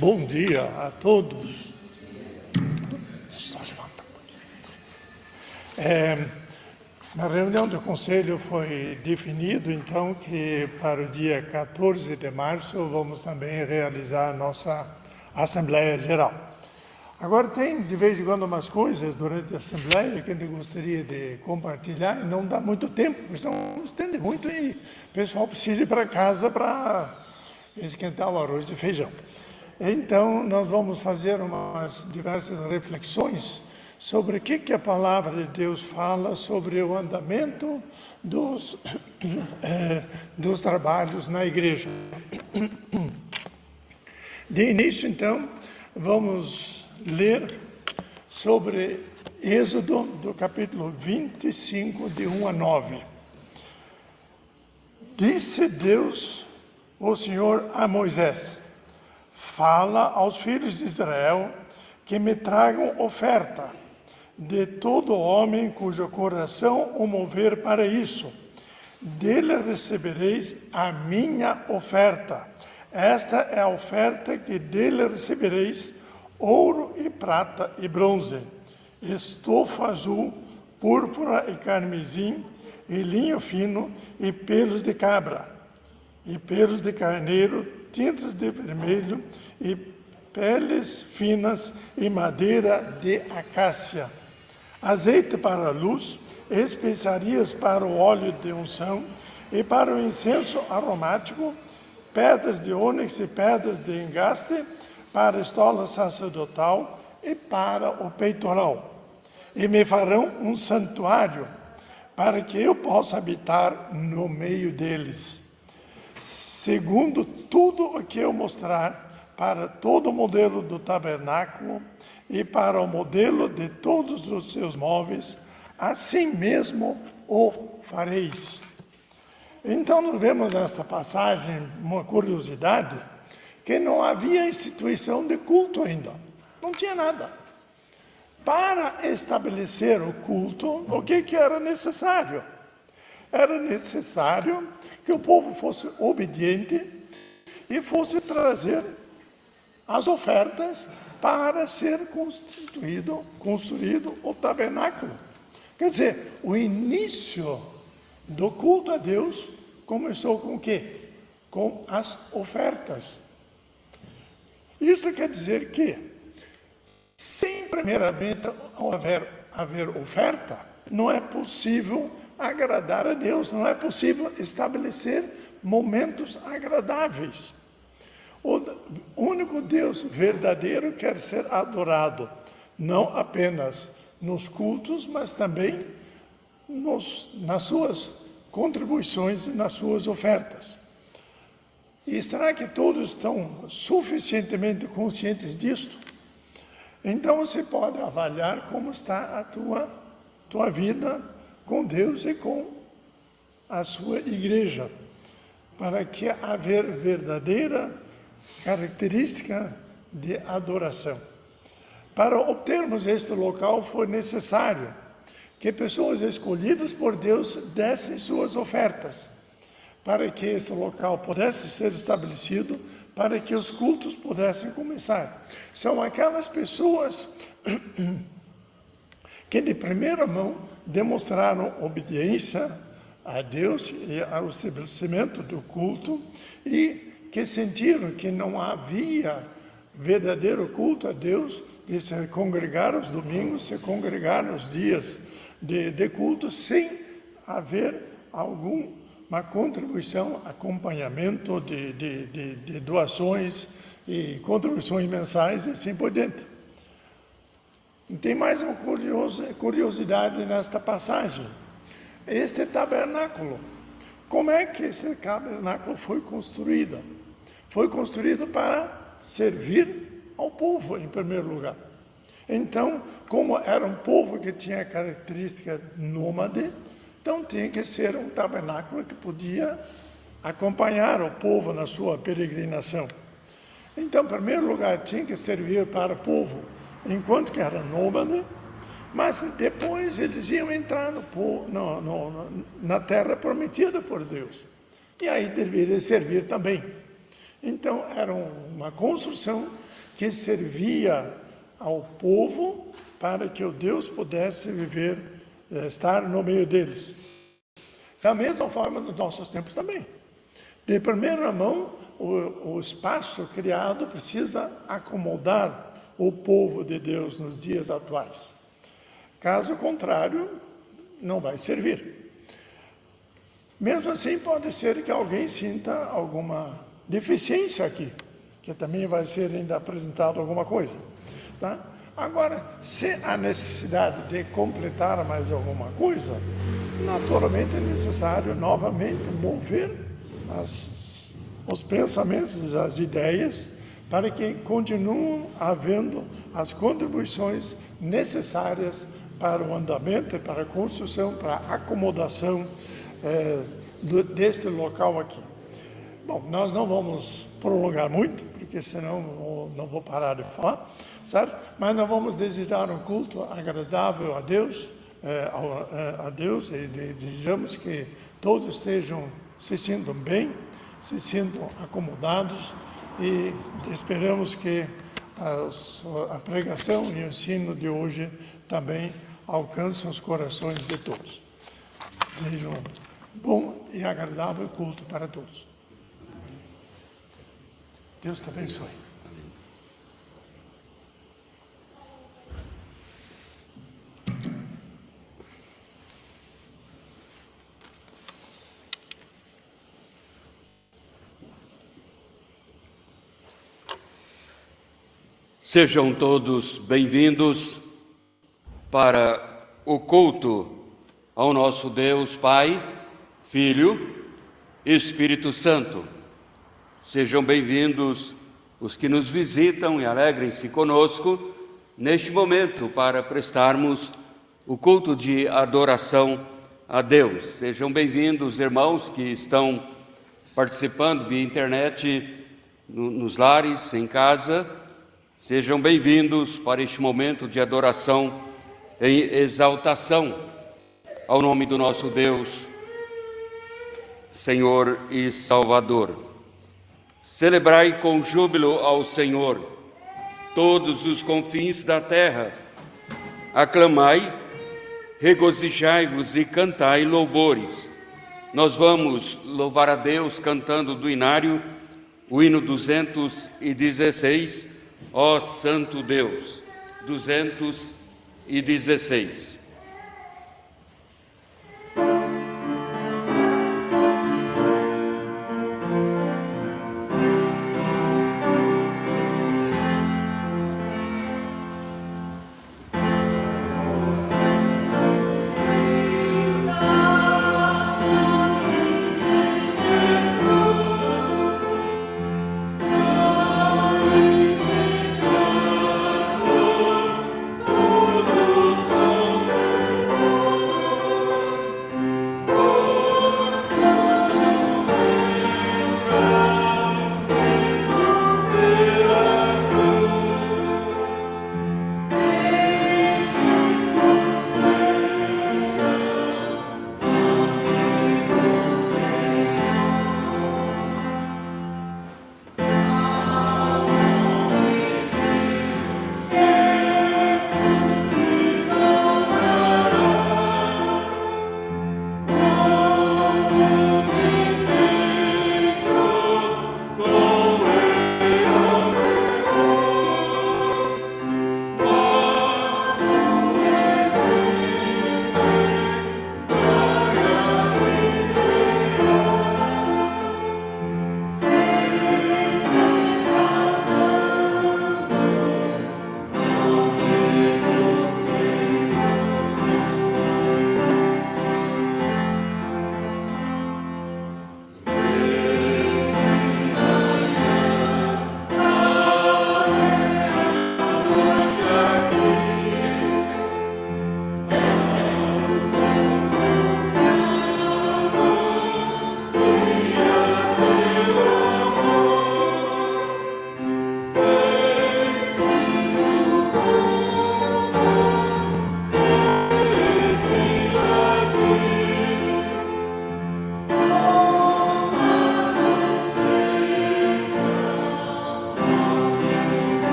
Bom dia a todos. Deixa eu levantar um pouquinho. Na reunião do Conselho foi definido, então, que para o dia 14 de março vamos também realizar a nossa Assembleia Geral. Agora tem, de vez em quando, umas coisas durante a Assembleia que a gente gostaria de compartilhar e não dá muito tempo, porque senão estende muito e o pessoal precisa ir para casa para esquentar o arroz e feijão. Então, nós vamos fazer umas diversas reflexões sobre o que a palavra de Deus fala sobre o andamento dos trabalhos na igreja. De início, então, vamos ler sobre Êxodo, do capítulo 25, de 1 a 9. Disse Deus, o Senhor, a Moisés: fala aos filhos de Israel que me tragam oferta de todo homem cujo coração o mover para isso. Dele recebereis a minha oferta. Esta é a oferta que dele recebereis: ouro e prata e bronze, estofa azul, púrpura e carmesim, e linho fino, e pelos de cabra, e pelos de carneiro, tintas de vermelho, e peles finas, e madeira de acácia, azeite para a luz, especiarias para o óleo de unção, e para o incenso aromático, pedras de ônix e pedras de engaste, para a estola sacerdotal e para o peitoral. E me farão um santuário, para que eu possa habitar no meio deles, segundo tudo o que eu mostrar, para todo o modelo do tabernáculo e para o modelo de todos os seus móveis, assim mesmo o fareis. Então, nós vemos nesta passagem uma curiosidade, que não havia instituição de culto ainda, não tinha nada. Para estabelecer o culto, o que era necessário? Era necessário que o povo fosse obediente e fosse trazer as ofertas para ser construído o tabernáculo. Quer dizer, o início do culto a Deus começou com o quê? Com as ofertas. Isso quer dizer que, sem primeiramente haver oferta, não é possível agradar a Deus, não é possível estabelecer momentos agradáveis. O único Deus verdadeiro quer ser adorado, não apenas nos cultos, mas também nas suas contribuições e nas suas ofertas. E será que todos estão suficientemente conscientes disto? Então você pode avaliar como está a tua vida com Deus e com a sua igreja, para que haver verdadeira característica de adoração. Para obtermos este local foi necessário que pessoas escolhidas por Deus dessem suas ofertas, para que esse local pudesse ser estabelecido, para que os cultos pudessem começar. São aquelas pessoas que de primeira mão demonstraram obediência a Deus e ao estabelecimento do culto e que sentiram que não havia verdadeiro culto a Deus de se congregar aos domingos, se congregar nos dias de culto, sem haver uma contribuição, acompanhamento de doações e contribuições mensais e assim por diante. E tem mais uma curiosidade nesta passagem. Este tabernáculo, como é que esse tabernáculo foi construído? Foi construído para servir ao povo, em primeiro lugar. Então, como era um povo que tinha característica nômade, então tinha que ser um tabernáculo que podia acompanhar o povo na sua peregrinação. Então, em primeiro lugar, tinha que servir para o povo enquanto que era nômade, mas depois eles iam entrar na terra prometida por Deus. E aí deveria servir também. Então, era uma construção que servia ao povo para que o Deus pudesse viver, estar no meio deles. Da mesma forma nos nossos tempos também. De primeira mão, o espaço criado precisa acomodar o povo de Deus nos dias atuais. Caso contrário, não vai servir. Mesmo assim, pode ser que alguém sinta alguma deficiência aqui, que também vai ser ainda apresentado alguma coisa. Tá? Agora, se há necessidade de completar mais alguma coisa, naturalmente é necessário novamente mover os pensamentos, as ideias, para que continuem havendo as contribuições necessárias para o andamento, para a construção, para a acomodação deste local aqui. Bom, nós não vamos prolongar muito, porque senão não vou parar de falar, certo? Mas nós vamos desejar um culto agradável a Deus, e desejamos que todos estejam se sintam bem, se sintam acomodados e esperamos que a pregação e o ensino de hoje também alcancem os corações de todos. Desejo um bom e agradável culto para todos. Deus te abençoe. Sejam todos bem-vindos para o culto ao nosso Deus Pai, Filho e Espírito Santo. Sejam bem-vindos os que nos visitam e alegrem-se conosco neste momento para prestarmos o culto de adoração a Deus. Sejam bem-vindos, irmãos que estão participando via internet nos lares, em casa. Sejam bem-vindos para este momento de adoração em exaltação ao nome do nosso Deus, Senhor e Salvador. Celebrai com júbilo ao Senhor todos os confins da terra. Aclamai, regozijai-vos e cantai louvores. Nós vamos louvar a Deus cantando do inário o hino 216, Ó Santo Deus, 216.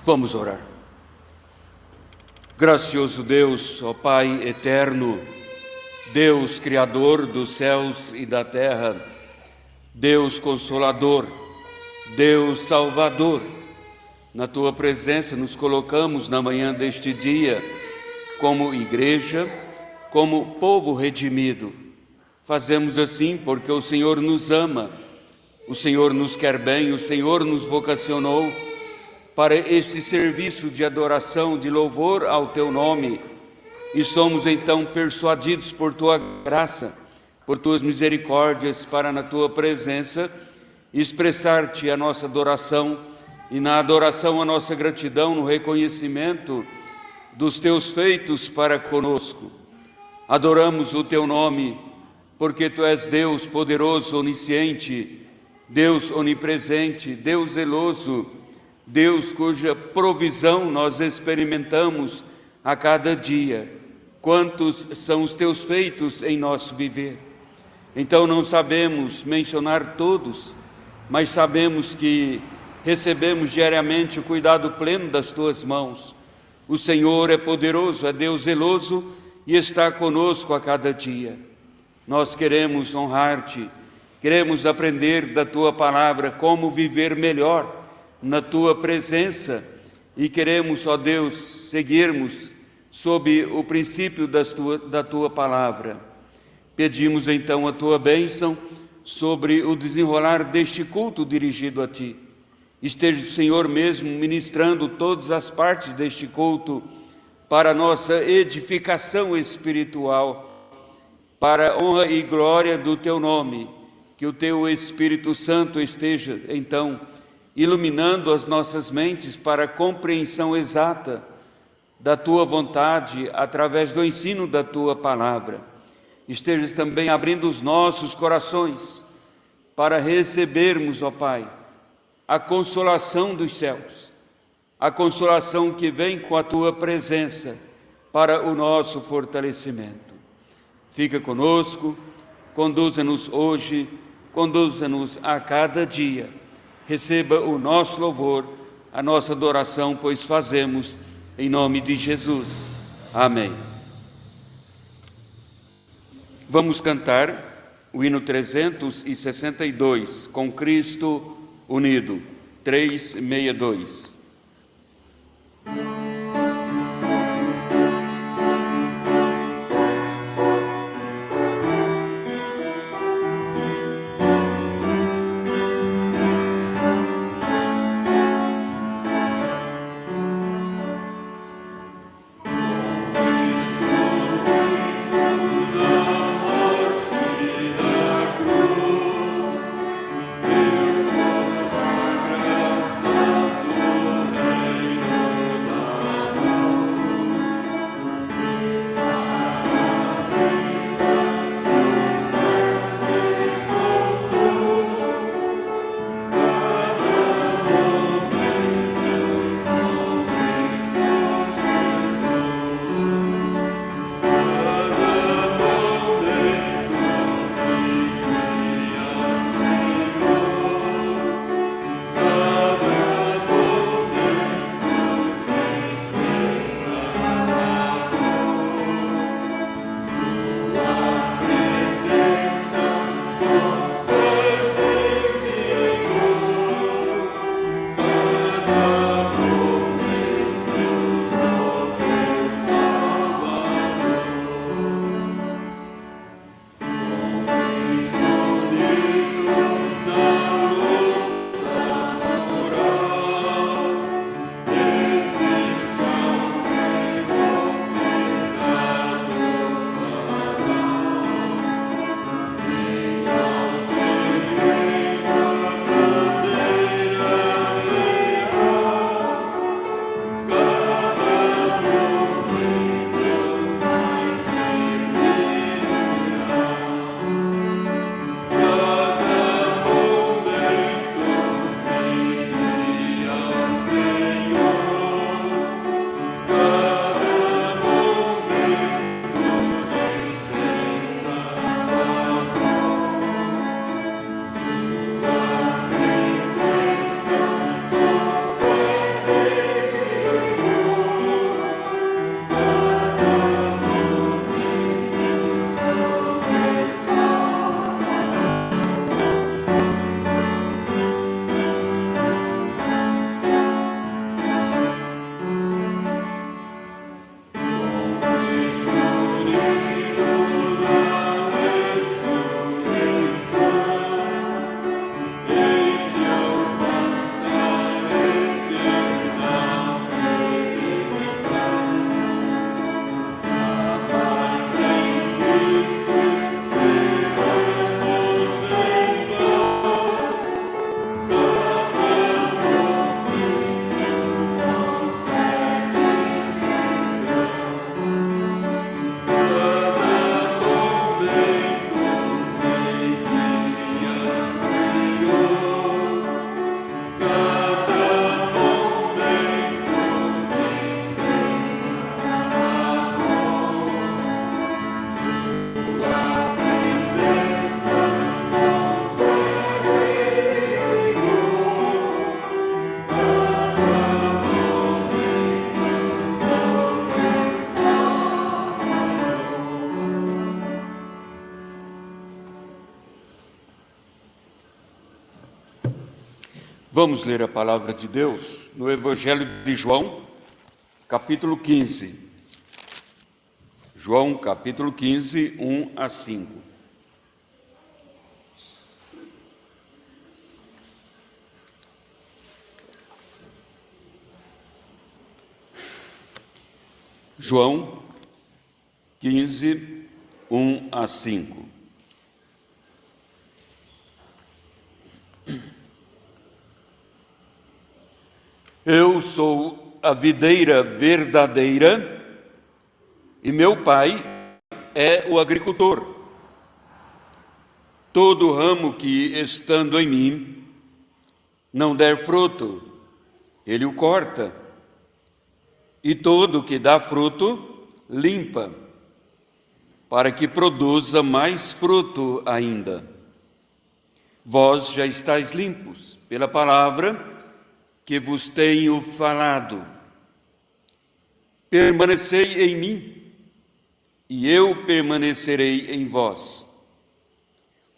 Vamos orar. Gracioso Deus, ó Pai eterno, Deus Criador dos céus e da terra, Deus Consolador, Deus Salvador, na Tua presença nos colocamos na manhã deste dia, como igreja, como povo redimido. Fazemos assim porque o Senhor nos ama, o Senhor nos quer bem, o Senhor nos vocacionou para esse serviço de adoração, de louvor ao Teu nome, e somos então persuadidos por Tua graça, por Tuas misericórdias, para na Tua presença expressar-Te a nossa adoração e na adoração a nossa gratidão no reconhecimento dos Teus feitos para conosco. Adoramos o Teu nome porque Tu és Deus poderoso, onisciente, Deus onipresente, Deus zeloso, Deus cuja provisão nós experimentamos a cada dia. Quantos são os Teus feitos em nosso viver? Então não sabemos mencionar todos, mas sabemos que recebemos diariamente o cuidado pleno das Tuas mãos. O Senhor é poderoso, é Deus zeloso e está conosco a cada dia. Nós queremos honrar-Te, queremos aprender da Tua palavra como viver melhor na Tua presença e queremos, ó Deus, seguirmos sob o princípio da Tua palavra. Pedimos então a Tua bênção sobre o desenrolar deste culto dirigido a Ti. Esteja o Senhor mesmo ministrando todas as partes deste culto para a nossa edificação espiritual, para a honra e glória do Teu nome. Que o Teu Espírito Santo esteja então iluminando as nossas mentes para a compreensão exata da Tua vontade através do ensino da Tua palavra. Estejas também abrindo os nossos corações para recebermos, ó Pai, a consolação dos céus, a consolação que vem com a Tua presença para o nosso fortalecimento. Fica conosco, conduza-nos hoje, conduza-nos a cada dia. Receba o nosso louvor, a nossa adoração, pois fazemos em nome de Jesus. Amém. Vamos cantar o hino 362, com Cristo unido, 362. Deus, Vamos ler a palavra de Deus no Evangelho de João, capítulo 15. João, capítulo 15, 1 a 5. João 15, 1 a 5. Eu sou a videira verdadeira e meu pai é o agricultor. Todo ramo que, estando em mim, não der fruto, ele o corta. E todo que dá fruto, limpa, para que produza mais fruto ainda. Vós já estáis limpos pela palavra que vos tenho falado. Permanecei em mim, e eu permanecerei em vós.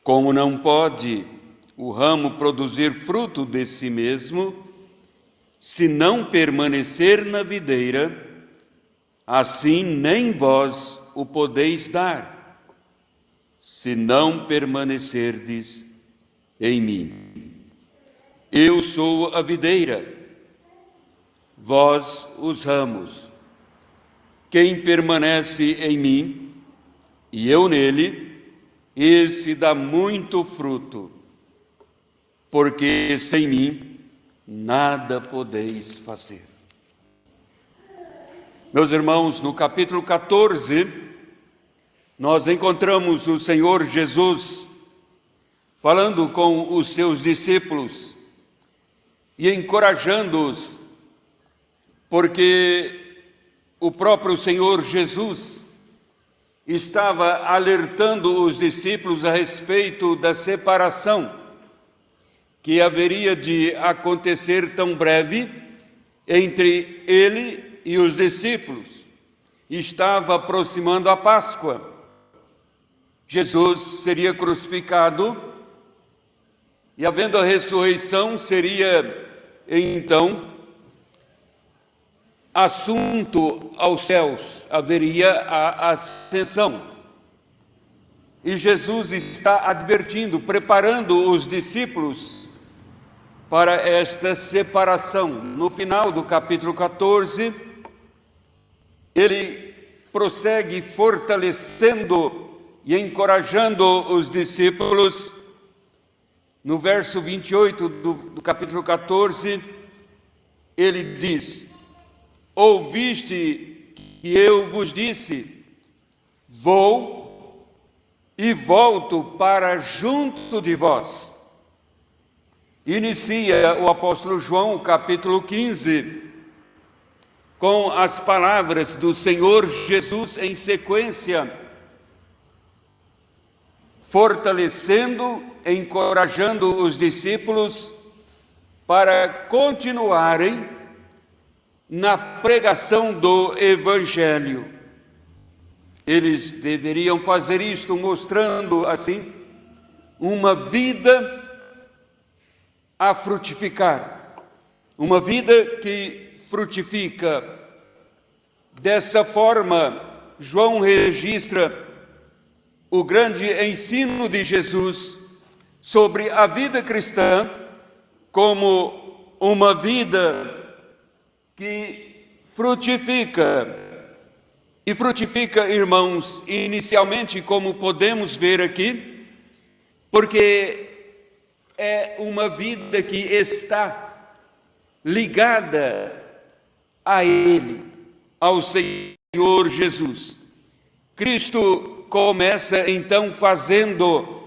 Como não pode o ramo produzir fruto de si mesmo, se não permanecer na videira, assim nem vós o podeis dar, se não permanecerdes em mim. Eu sou a videira, vós os ramos. Quem permanece em mim e eu nele, esse dá muito fruto, porque sem mim nada podeis fazer. Meus irmãos, no capítulo 14, nós encontramos o Senhor Jesus falando com os seus discípulos e encorajando-os, porque o próprio Senhor Jesus estava alertando os discípulos a respeito da separação que haveria de acontecer tão breve entre ele e os discípulos. Estava aproximando a Páscoa. Jesus seria crucificado e, havendo a ressurreição, seria então assunto aos céus, haveria a ascensão. E Jesus está advertindo, preparando os discípulos para esta separação. No final do capítulo 14, ele prossegue fortalecendo e encorajando os discípulos. No verso 28 do capítulo 14, ele diz: ouviste que eu vos disse, vou e volto para junto de vós. Inicia o apóstolo João, capítulo 15, com as palavras do Senhor Jesus em sequência, fortalecendo, encorajando os discípulos para continuarem na pregação do Evangelho. Eles deveriam fazer isto mostrando, assim, uma vida a frutificar, uma vida que frutifica. Dessa forma, João registra o grande ensino de Jesus sobre a vida cristã como uma vida que frutifica. E frutifica, irmãos, inicialmente, como podemos ver aqui, porque é uma vida que está ligada a Ele, ao Senhor Jesus. Cristo começa então fazendo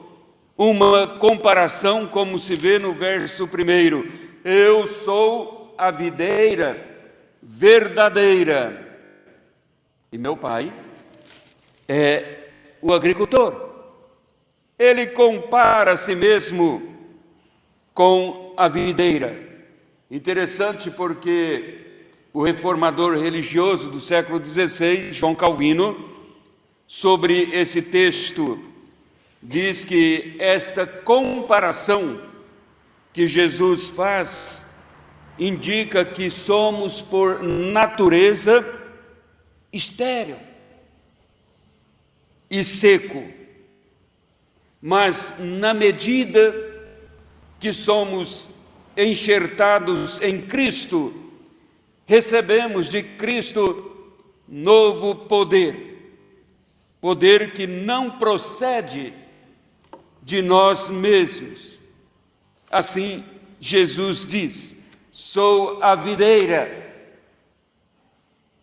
uma comparação, como se vê no verso 1. Eu sou a videira verdadeira e meu pai é o agricultor. Ele compara a si mesmo com a videira. Interessante, porque o reformador religioso do século XVI, João Calvino, sobre esse texto, diz que esta comparação que Jesus faz indica que somos, por natureza, estéril e seco. Mas na medida que somos enxertados em Cristo, recebemos de Cristo novo poder, poder que não procede de nós mesmos. Assim, Jesus diz: sou a videira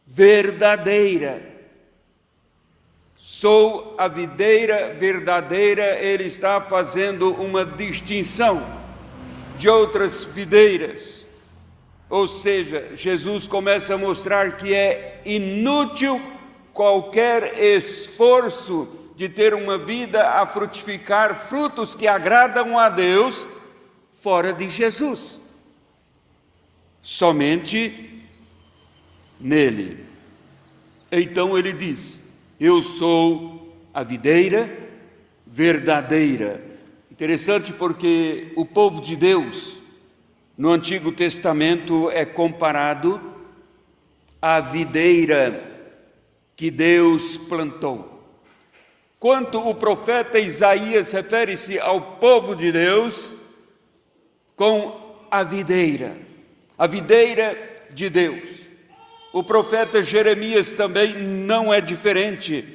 verdadeira. Sou a videira verdadeira. Ele está fazendo uma distinção de outras videiras. Ou seja, Jesus começa a mostrar que é inútil qualquer esforço de ter uma vida a frutificar frutos que agradam a Deus fora de Jesus. Somente nele. Então ele diz: eu sou a videira verdadeira. Interessante porque o povo de Deus no Antigo Testamento é comparado à videira que Deus plantou. Quanto o profeta Isaías refere-se ao povo de Deus com a videira de Deus. O profeta Jeremias também não é diferente.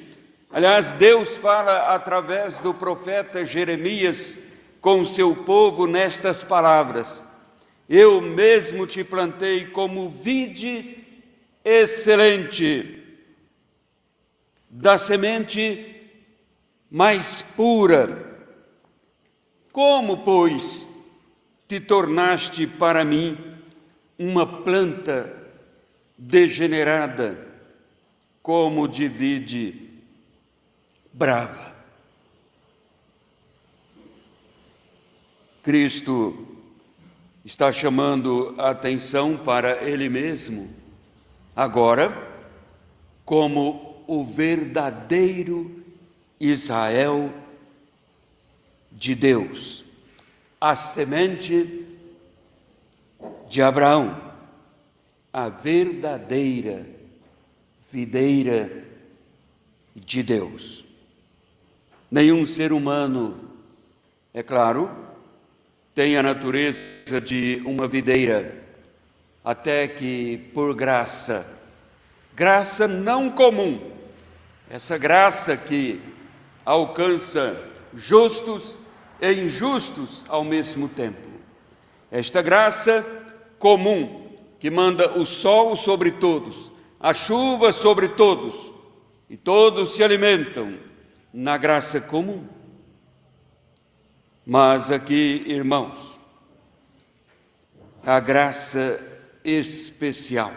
Aliás, Deus fala através do profeta Jeremias com o seu povo nestas palavras: eu mesmo te plantei como vide excelente, da semente mais pura. Como, pois, te tornaste para mim uma planta degenerada, como de vide brava? Cristo está chamando a atenção para Ele mesmo, agora, como o verdadeiro Israel de Deus, a semente de Abraão, a verdadeira videira de Deus. Nenhum ser humano, é claro, tem a natureza de uma videira, até que por graça não comum, essa graça que alcança justos e injustos ao mesmo tempo, esta graça comum que manda o sol sobre todos, a chuva sobre todos, e todos se alimentam na graça comum. Mas aqui, irmãos, a graça especial.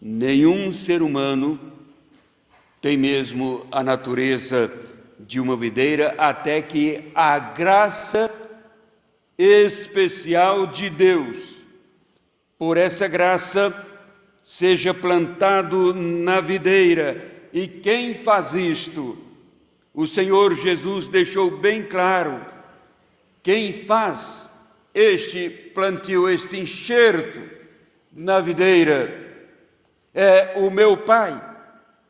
Nenhum ser humano tem mesmo a natureza de uma videira, até que a graça especial de Deus, por essa graça, seja plantado na videira. E quem faz isto? O Senhor Jesus deixou bem claro: quem faz este plantio, este enxerto na videira, é o meu Pai.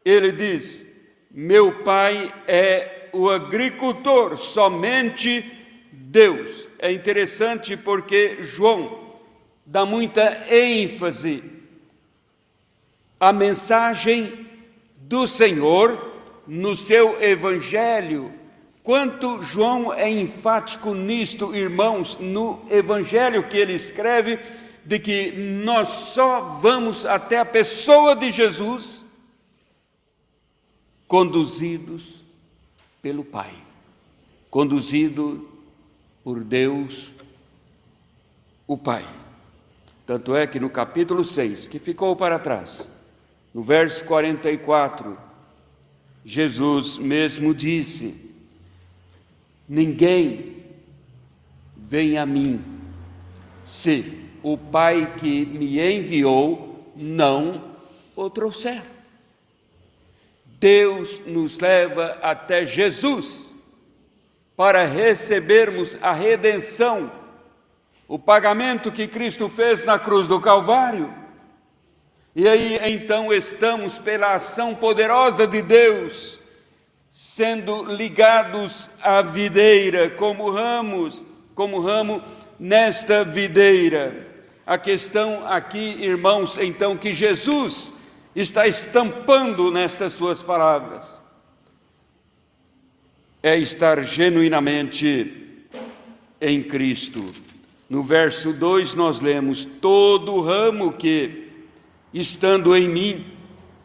Ele diz: meu Pai é o agricultor, somente Deus. É interessante porque João dá muita ênfase à mensagem do Senhor no seu Evangelho. Quanto João é enfático nisto, irmãos, no Evangelho que ele escreve, de que nós só vamos até a pessoa de Jesus conduzidos pelo Pai, conduzido por Deus, o Pai. Tanto é que no capítulo 6, que ficou para trás, no verso 44, Jesus mesmo disse: ninguém vem a mim se o Pai que me enviou não o trouxer. Deus nos leva até Jesus para recebermos a redenção, o pagamento que Cristo fez na cruz do Calvário. E aí então estamos, pela ação poderosa de Deus, sendo ligados à videira, como ramo nesta videira. A questão aqui, irmãos, então, que Jesus está estampando nestas suas palavras, é estar genuinamente em Cristo. No verso 2 nós lemos: todo ramo que, estando em mim,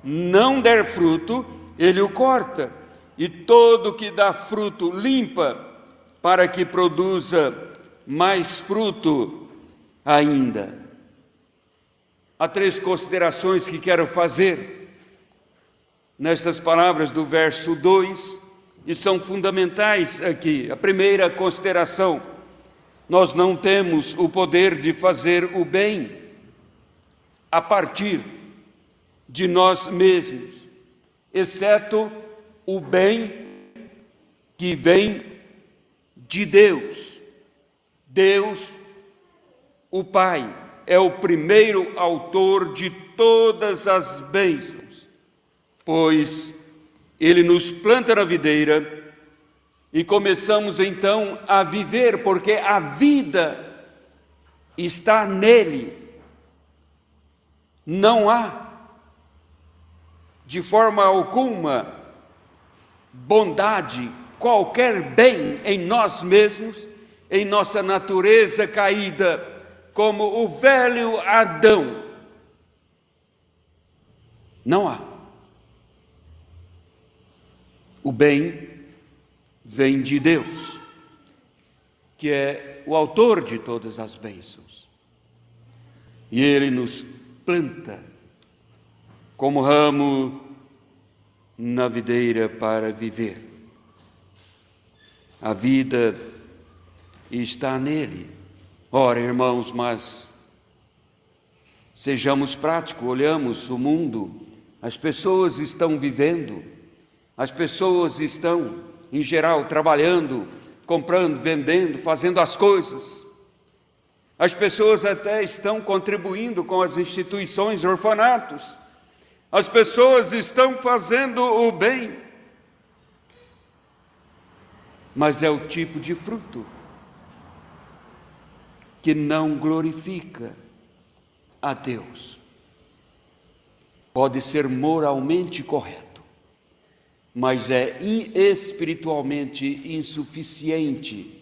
não der fruto, ele o corta, e todo que dá fruto limpa, para que produza mais fruto ainda. Há 3 considerações que quero fazer nestas palavras do verso 2, e são fundamentais aqui. A primeira consideração: nós não temos o poder de fazer o bem a partir de nós mesmos, exceto o bem que vem de Deus. Deus, o Pai, é o primeiro autor de todas as bênçãos, pois Ele nos planta na videira e começamos então a viver, porque a vida está nele. Não há, de forma alguma, bondade, qualquer bem em nós mesmos, em nossa natureza caída, como o velho Adão. Não há. O bem vem de Deus, que é o autor de todas as bênçãos. E Ele nos planta como ramo na videira para viver. A vida está nele. Ora, irmãos, mas sejamos práticos, olhamos o mundo, as pessoas estão vivendo, as pessoas estão, em geral, trabalhando, comprando, vendendo, fazendo as coisas. As pessoas até estão contribuindo com as instituições, orfanatos. As pessoas estão fazendo o bem. Mas é o tipo de fruto que não glorifica a Deus. Pode ser moralmente correto, mas é espiritualmente insuficiente.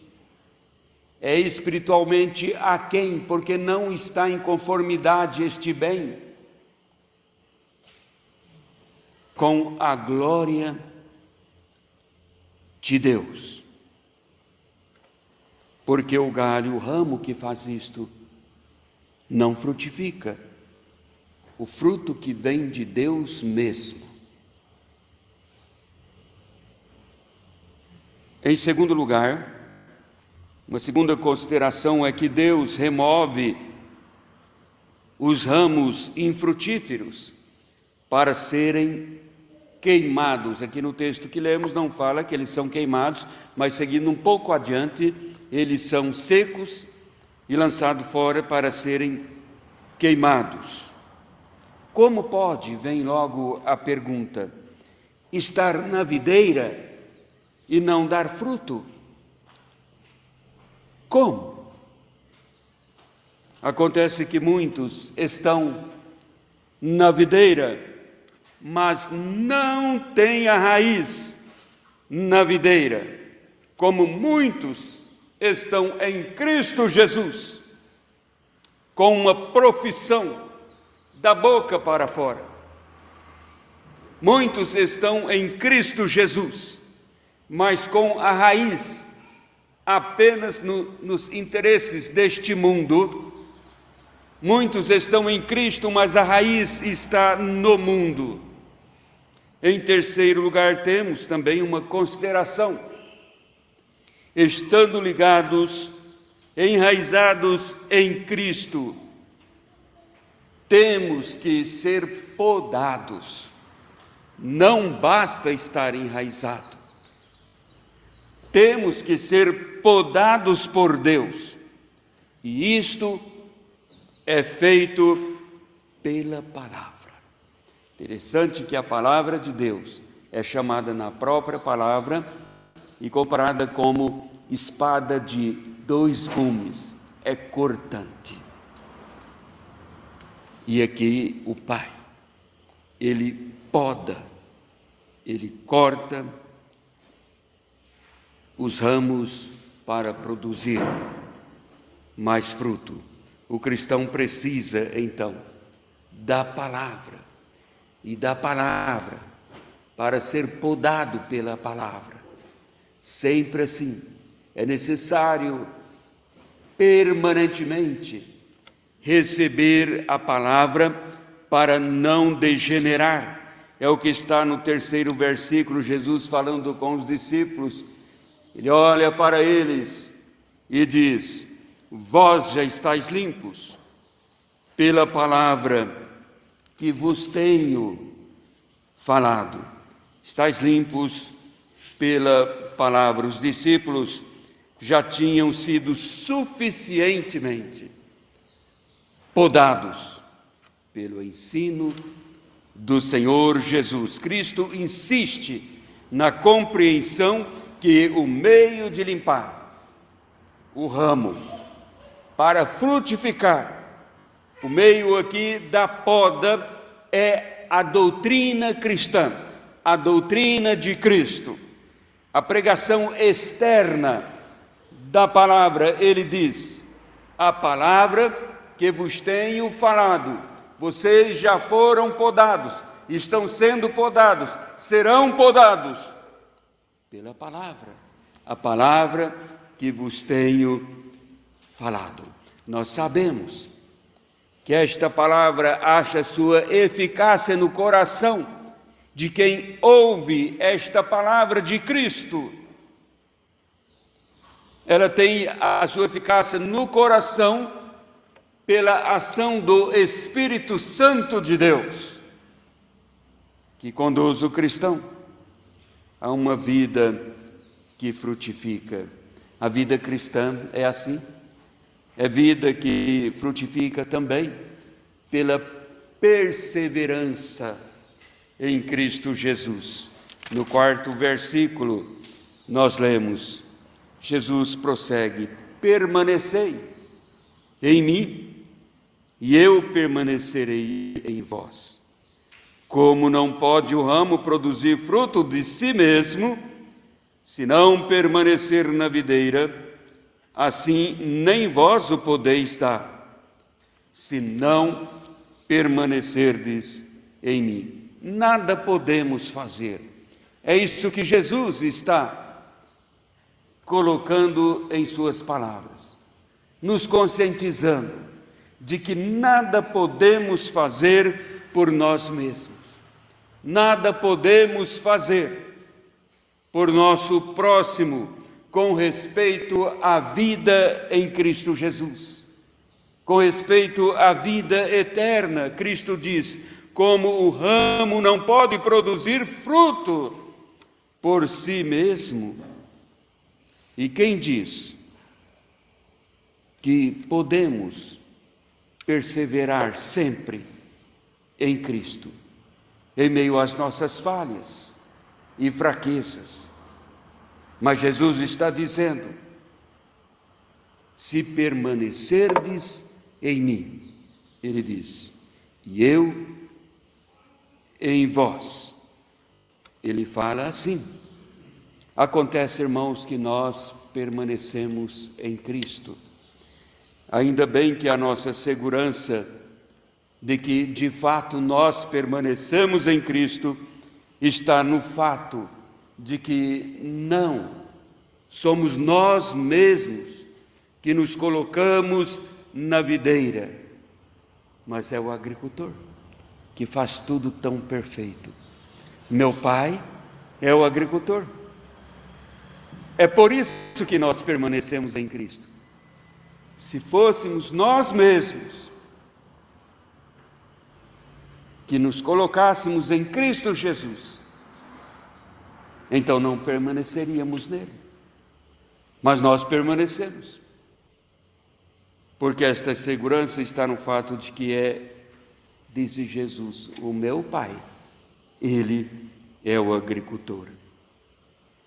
É espiritualmente aquém, porque não está em conformidade este bem com a glória de Deus. Porque o galho, o ramo que faz isto, não frutifica. O fruto que vem de Deus mesmo. Em segundo lugar, uma segunda consideração é que Deus remove os ramos infrutíferos para serem queimados. Aqui no texto que lemos não fala que eles são queimados, mas seguindo um pouco adiante, eles são secos e lançados fora para serem queimados. Como pode, vem logo a pergunta, estar na videira e não dar fruto? Como? Acontece que muitos estão na videira, mas não têm a raiz na videira, como muitos estão em Cristo Jesus, com uma profissão da boca para fora. Muitos estão em Cristo Jesus, mas com a raiz apenas nos interesses deste mundo. Muitos estão em Cristo, mas a raiz está no mundo. Em terceiro lugar, temos também uma consideração. Estando ligados, enraizados em Cristo, temos que ser podados. Não basta estar enraizado. Temos que ser podados por Deus, E isto é feito pela palavra. Interessante que a palavra de Deus é chamada na própria palavra e comparada como espada de dois gumes. É cortante. E aqui o Pai, Ele poda, Ele corta os ramos para produzir mais fruto. O cristão precisa, então, da palavra, e da palavra para ser podado pela palavra. Sempre assim, é necessário permanentemente receber a palavra para não degenerar. É o que está no 3º versículo, Jesus falando com os discípulos. Ele olha para eles e diz: vós já estáis limpos pela palavra que vos tenho falado. Estáis limpos pela palavra. Os discípulos já tinham sido suficientemente podados pelo ensino do Senhor Jesus. Cristo insiste na compreensão que o meio de limpar o ramo para frutificar, o meio aqui da poda é a doutrina cristã, a doutrina de Cristo, a pregação externa da palavra. Ele diz: a palavra que vos tenho falado, vocês já foram podados, estão sendo podados, serão podados pela palavra, a palavra que vos tenho falado. Nós sabemos que esta palavra acha sua eficácia no coração de quem ouve esta palavra de Cristo. Ela tem a sua eficácia no coração pela ação do Espírito Santo de Deus, que conduz o cristão a uma vida que frutifica. A vida cristã é assim, é vida que frutifica também pela perseverança em Cristo Jesus. No 4º versículo nós lemos, Jesus prossegue: permanecei em mim e eu permanecerei em vós. Como não pode o ramo produzir fruto de si mesmo, se não permanecer na videira, assim nem vós o podeis dar, se não permanecerdes em mim. Nada podemos fazer. É isso que Jesus está colocando em suas palavras, nos conscientizando de que nada podemos fazer por nós mesmos, nada podemos fazer por nosso próximo com respeito à vida em Cristo Jesus, com respeito à vida eterna. Cristo diz: como o ramo não pode produzir fruto por si mesmo. E quem diz que podemos perseverar sempre em Cristo, em meio às nossas falhas e fraquezas? Mas Jesus está dizendo: se permanecerdes em mim, Ele diz, e eu em vós. Ele fala assim. Acontece, irmãos, que nós permanecemos em Cristo. Ainda bem que a nossa segurança de que, de fato, nós permanecemos em Cristo está no fato de que não somos nós mesmos que nos colocamos na videira, mas é o agricultor que faz tudo tão perfeito. Meu Pai é o agricultor. É por isso que nós permanecemos em Cristo. Se fôssemos nós mesmos que nos colocássemos em Cristo Jesus, então não permaneceríamos nele. Mas nós permanecemos, porque esta segurança está no fato de que disse Jesus, o meu Pai, Ele é o agricultor.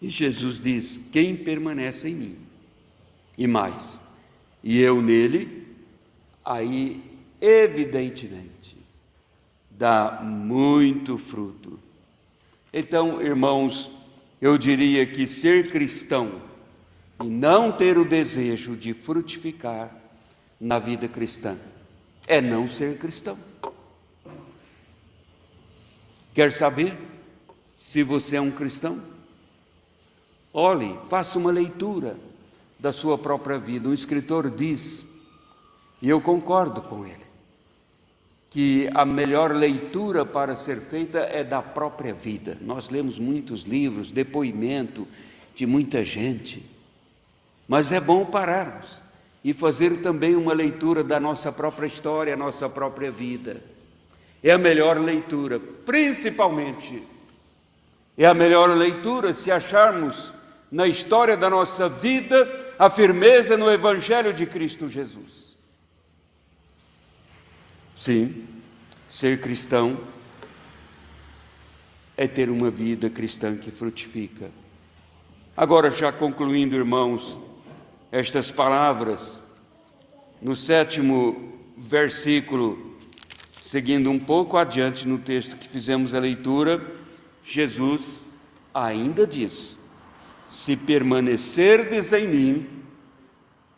E Jesus diz, quem permanece em mim, e mais, e eu nele, aí evidentemente dá muito fruto. Então, irmãos, eu diria que ser cristão e não ter o desejo de frutificar na vida cristã é não ser cristão. Quer saber se você é um cristão? Olhe, faça uma leitura da sua própria vida. Um escritor diz, e eu concordo com ele, que a melhor leitura para ser feita é da própria vida. Nós lemos muitos livros, depoimento de muita gente, mas é bom pararmos e fazer também uma leitura da nossa própria história, nossa própria vida. É a melhor leitura, principalmente, é a melhor leitura se acharmos na história da nossa vida a firmeza no Evangelho de Cristo Jesus. Sim, ser cristão é ter uma vida cristã que frutifica. Agora, já concluindo, irmãos, estas palavras, no 7º versículo, seguindo um pouco adiante no texto que fizemos a leitura, Jesus ainda diz, se permanecerdes em mim,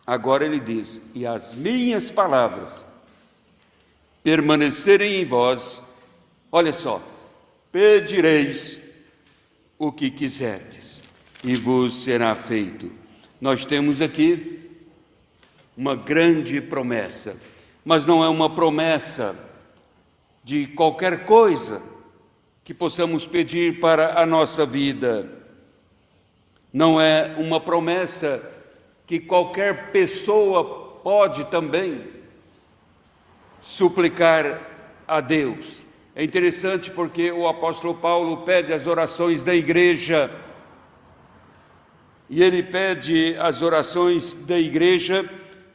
agora ele diz, e as minhas palavras permanecerem em vós, olha só, pedireis o que quiserdes e vos será feito. Nós temos aqui uma grande promessa, mas não é uma promessa de qualquer coisa que possamos pedir para a nossa vida. Não é uma promessa que qualquer pessoa pode também suplicar a Deus. É interessante porque o apóstolo Paulo pede as orações da igreja, e ele pede as orações da igreja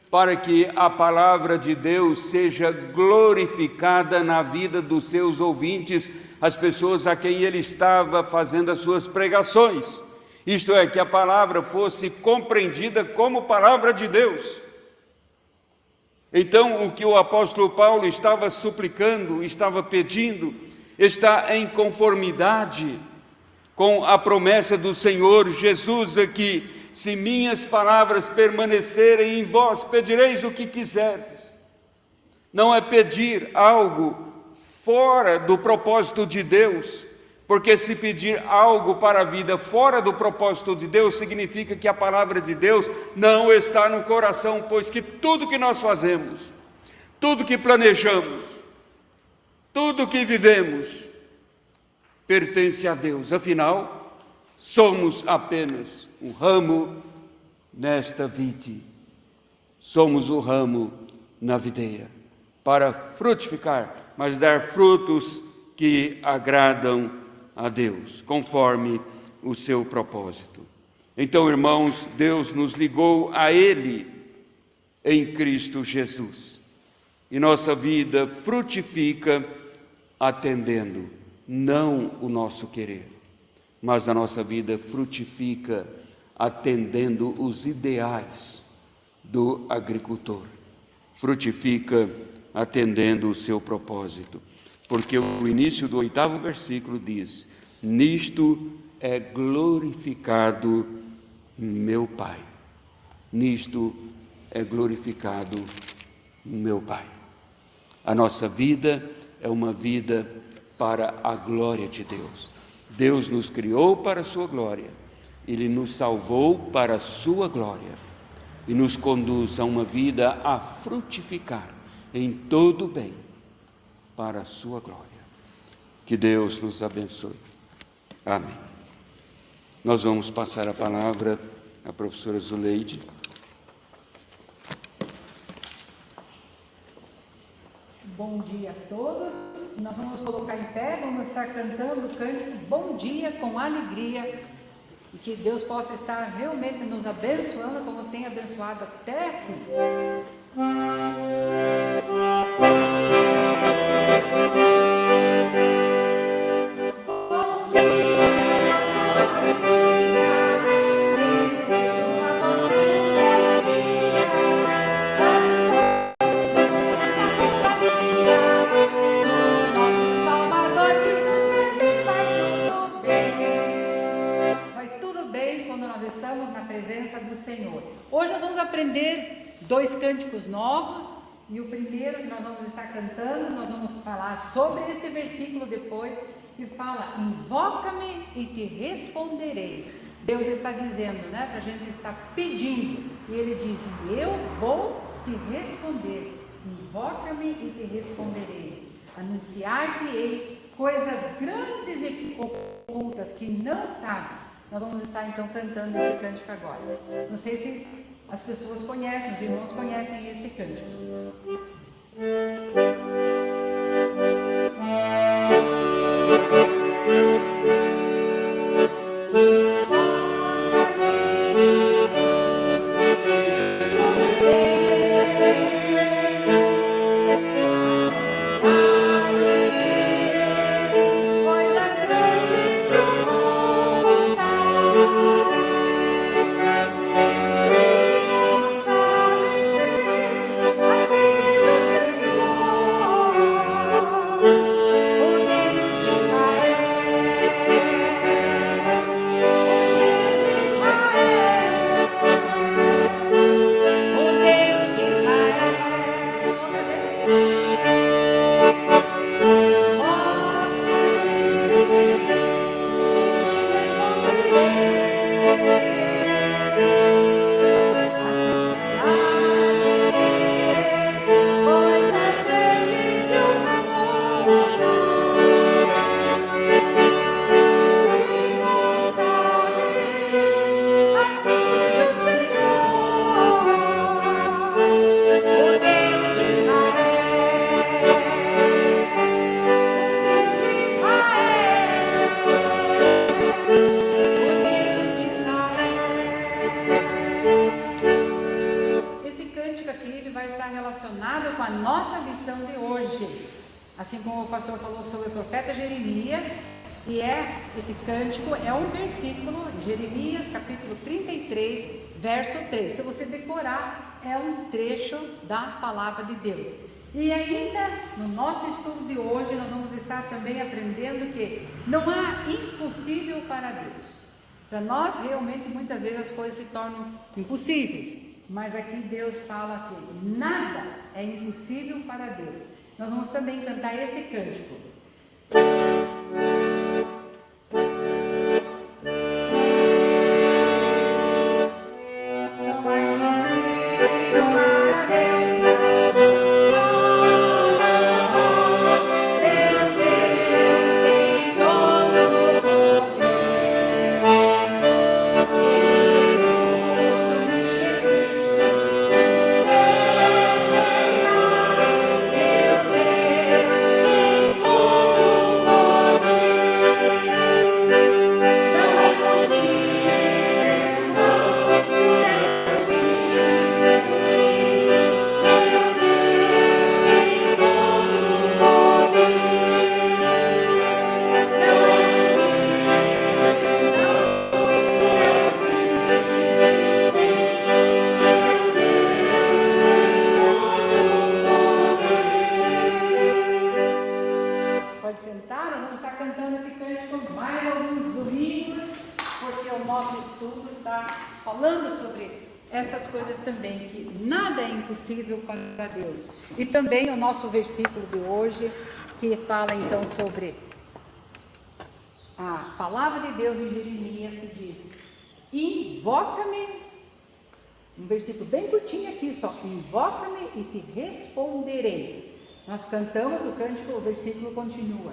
para que a palavra de Deus seja glorificada na vida dos seus ouvintes, as pessoas a quem ele estava fazendo as suas pregações. Isto é, que a palavra fosse compreendida como palavra de Deus. Então, o que o apóstolo Paulo estava suplicando, estava pedindo, está em conformidade com a promessa do Senhor Jesus aqui, se minhas palavras permanecerem em vós, pedireis o que quiserdes. Não é pedir algo fora do propósito de Deus, porque se pedir algo para a vida fora do propósito de Deus, significa que a palavra de Deus não está no coração, pois que tudo que nós fazemos, tudo que planejamos, tudo que vivemos, pertence a Deus. Afinal, somos apenas um ramo nesta vide, somos o ramo na videira, para frutificar, mas dar frutos que agradam a Deus, conforme o seu propósito. Então, irmãos, Deus nos ligou a Ele em Cristo Jesus, e nossa vida frutifica atendendo, não o nosso querer, mas a nossa vida frutifica atendendo os ideais do agricultor, frutifica atendendo o seu propósito, porque o início do 8º versículo diz, nisto é glorificado meu Pai, nisto é glorificado meu Pai. A nossa vida é uma vida para a glória de Deus. Deus nos criou para a sua glória, Ele nos salvou para a sua glória e nos conduz a uma vida a frutificar em todo o bem para a sua glória. Que Deus nos abençoe. Amém. Nós vamos passar a palavra à professora Zuleide. Bom dia a todos. Nós vamos colocar em pé, vamos estar cantando o cântico Bom Dia com Alegria, e que Deus possa estar realmente nos abençoando como tem abençoado até aqui. Hoje nós vamos aprender 2 cânticos novos, e o primeiro que nós vamos estar cantando, nós vamos falar sobre este versículo depois, que fala: invoca-me e te responderei. Deus está dizendo, né, para a gente estar pedindo, e Ele diz: eu vou te responder, invoca-me e te responderei, anunciar-te-ei coisas grandes e ocultas que não sabes. Nós vamos estar então cantando esse cântico agora. Não sei se as pessoas conhecem, os irmãos conhecem esse cântico. Relacionado com a nossa lição de hoje, assim como o pastor falou sobre o profeta Jeremias, e esse cântico é um versículo, Jeremias capítulo 33, verso 3. Se você decorar, é um trecho da palavra de Deus. E ainda no nosso estudo de hoje, nós vamos estar também aprendendo que não há impossível para Deus. Para nós, realmente, muitas vezes as coisas se tornam impossíveis. Mas aqui Deus fala que nada é impossível para Deus. Nós vamos também cantar esse cântico. Não há impossível para Deus. Também que nada é impossível para Deus. E também o nosso versículo de hoje, que fala então sobre a palavra de Deus em Jeremias, que diz: invoca-me, um versículo bem curtinho aqui só: invoca-me e te responderei. Nós cantamos o cântico, o versículo continua.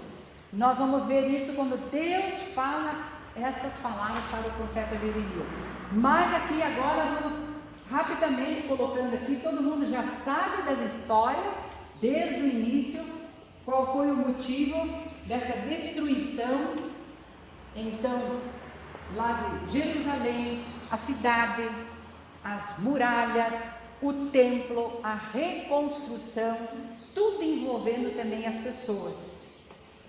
Nós vamos ver isso quando Deus fala essas palavras para o profeta Jeremias. Mas aqui agora nós vamos rapidamente colocando aqui, todo mundo já sabe das histórias, desde o início, qual foi o motivo dessa destruição. Então, lá de Jerusalém, a cidade, as muralhas, o templo, a reconstrução, tudo envolvendo também as pessoas.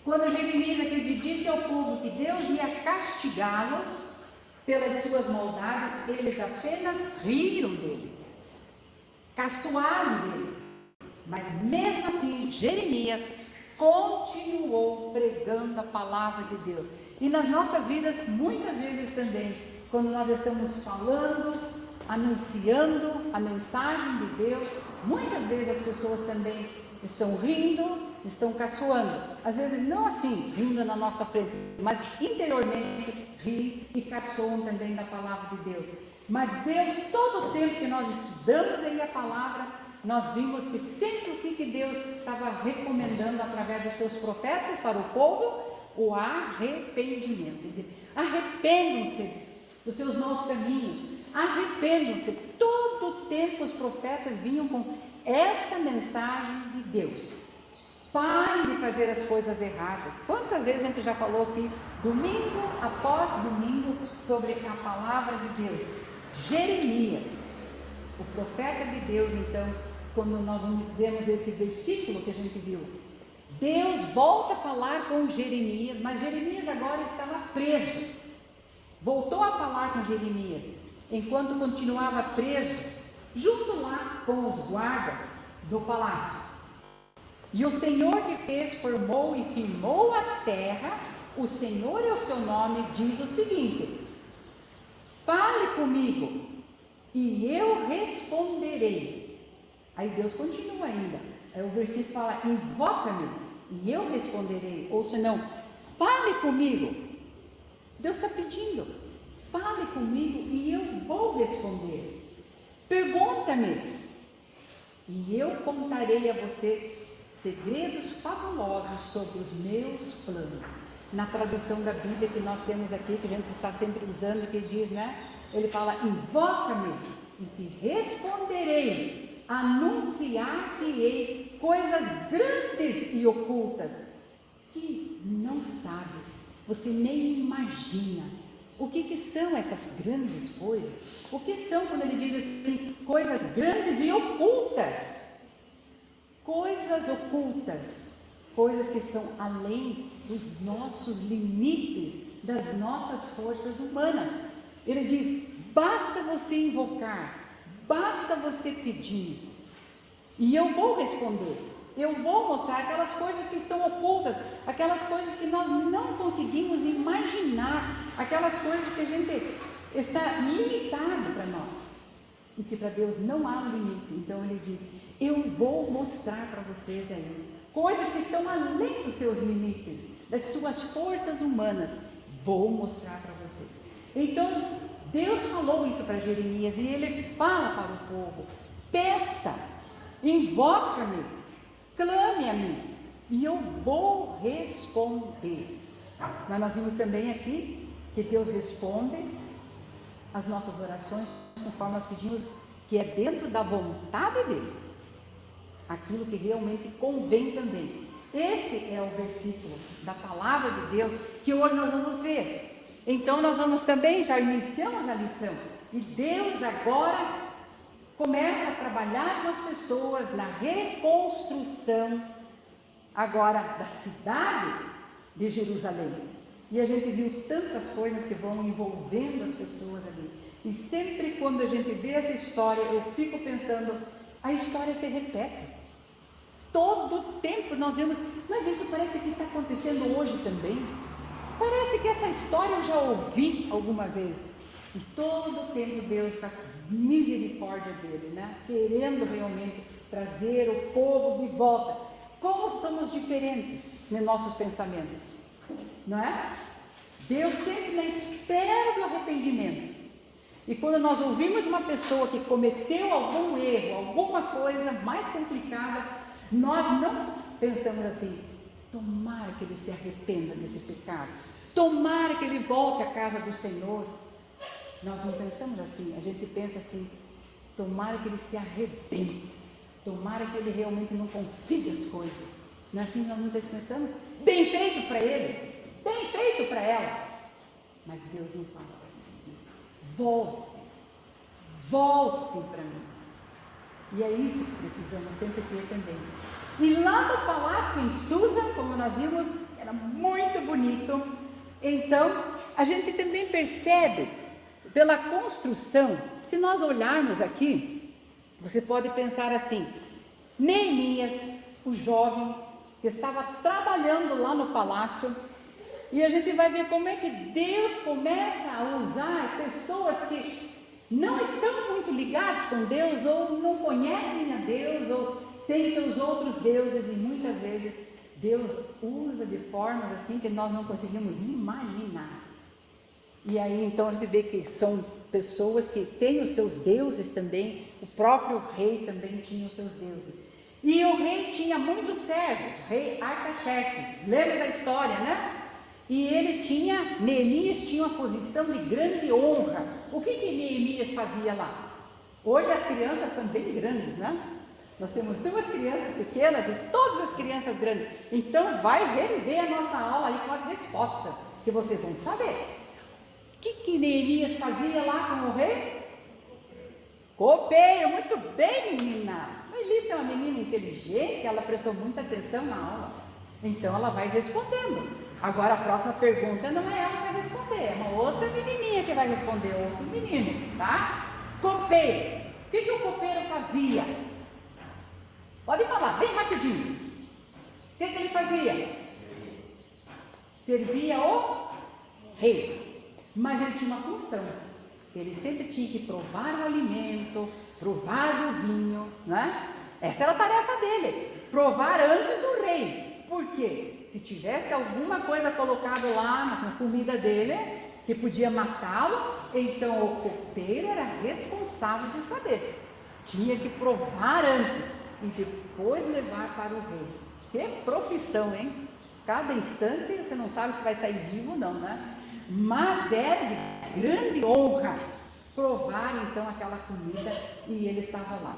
Quando Jeremias aqui disse ao povo que Deus ia castigá-los pelas suas maldades, eles apenas riram dele, caçoaram dele. Mas mesmo assim, Jeremias continuou pregando a palavra de Deus. E nas nossas vidas, muitas vezes também, quando nós estamos falando, anunciando a mensagem de Deus, muitas vezes as pessoas também estão rindo, estão caçoando. Às vezes não assim, rindo na nossa frente, mas interiormente ri e caçoam também da palavra de Deus. Mas Deus, todo o tempo que nós estudamos aí a palavra, nós vimos que sempre o que Deus estava recomendando através dos seus profetas para o povo, o arrependimento. Arrependam-se dos seus maus caminhos, arrependam-se. Todo o tempo os profetas vinham com esta mensagem de Deus. Parem de fazer as coisas erradas. Quantas vezes a gente já falou aqui, domingo após domingo, sobre a palavra de Deus. Jeremias, o profeta de Deus, então, quando nós vemos esse versículo que a gente viu, Deus volta a falar com Jeremias, mas Jeremias agora estava preso. Voltou a falar com Jeremias, enquanto continuava preso, junto lá com os guardas do palácio. E o Senhor que fez, formou e firmou a terra, o Senhor é o seu nome, diz o seguinte: fale comigo e eu responderei. Aí Deus continua ainda. Aí o versículo fala: invoca-me e eu responderei. Ou senão, fale comigo. Deus está pedindo: fale comigo e eu vou responder. Pergunta-me e eu contarei a você segredos fabulosos sobre os meus planos. Na tradução da Bíblia que nós temos aqui, que a gente está sempre usando, que diz, né? Ele fala: invoca-me e te responderei, anunciar-te-ei coisas grandes e ocultas que não sabes, você nem imagina. O que são essas grandes coisas? O que são quando ele diz assim, coisas grandes e ocultas? Coisas ocultas, coisas que estão além dos nossos limites, das nossas forças humanas. Ele diz: basta você invocar, basta você pedir, e eu vou responder. Eu vou mostrar aquelas coisas que estão ocultas, aquelas coisas que nós não conseguimos imaginar, aquelas coisas que a gente está limitado para nós, e que para Deus não há limite. Então ele diz: eu vou mostrar para vocês aí coisas que estão além dos seus limites, das suas forças humanas. Vou mostrar para vocês. Então Deus falou isso para Jeremias e ele fala para o povo: peça, invoca-me, clame a mim e eu vou responder. Mas nós vimos também aqui que Deus responde as nossas orações conforme nós pedimos, que é dentro da vontade dele, aquilo que realmente convém também. Esse é o versículo da palavra de Deus que hoje nós vamos ver. Então nós vamos também, já iniciamos a lição, e Deus agora começa a trabalhar com as pessoas na reconstrução agora da cidade de Jerusalém. E a gente viu tantas coisas que vão envolvendo as pessoas ali. E sempre quando a gente vê essa história, eu fico pensando, a história se repete. Todo o tempo nós vemos, mas isso parece que está acontecendo hoje também. Parece que essa história eu já ouvi alguma vez. E todo o tempo Deus está com misericórdia dele, né? Querendo realmente trazer o povo de volta. Como somos diferentes nos nossos pensamentos, não é? Deus sempre na espera do arrependimento. E quando nós ouvimos uma pessoa que cometeu algum erro, alguma coisa mais complicada, nós não pensamos assim: tomara que ele se arrependa desse pecado, tomara que ele volte à casa do Senhor. Nós não pensamos assim, a gente pensa assim: tomara que ele se arrepende, tomara que ele realmente não consiga as coisas. Não é assim que nós não pensamos? Bem feito para ele, bem feito para ela. Mas Deus não fala assim. Voltem para mim. E é isso que precisamos sempre ter também. E lá no palácio em Susa, como nós vimos, era muito bonito. Então, a gente também percebe, pela construção, se nós olharmos aqui, você pode pensar assim, Neemias, o jovem, que estava trabalhando lá no palácio, e a gente vai ver como é que Deus começa a usar pessoas que não estão muito ligadas com Deus, ou não conhecem a Deus, ou têm seus outros deuses, e muitas vezes Deus usa de formas assim que nós não conseguimos imaginar. E aí então a gente vê que são pessoas que têm os seus deuses também, o próprio rei também tinha os seus deuses. E o rei tinha muitos servos, o rei Artaxerxes, lembra da história, né? E Neemias tinha uma posição de grande honra. O que Neemias fazia lá? Hoje as crianças são bem grandes, né? Nós temos 2 crianças pequenas e todas as crianças grandes. Então vai rever a nossa aula aí com as respostas, que vocês vão saber. O que Neemias fazia lá com o rei? Copeiro, muito bem, menina. A Elisa é uma menina inteligente, ela prestou muita atenção na aula. Então ela vai respondendo. Agora a próxima pergunta não é ela que vai responder, é uma outra menininha que vai responder, outro menino, tá? Copeiro. O que o copeiro fazia? Pode falar, bem rapidinho. O que ele fazia? Servia o rei. Mas ele tinha uma função. Ele sempre tinha que provar o alimento, provar o vinho, não é? Essa era a tarefa dele, provar antes do rei. Por quê? Se tivesse alguma coisa colocada lá na comida dele, que podia matá-lo, então o copeiro era responsável de saber. Tinha que provar antes e depois levar para o rei. Que profissão, hein? Cada instante você não sabe se vai sair vivo ou não, né? Mas era de grande honra provar então aquela comida, e ele estava lá.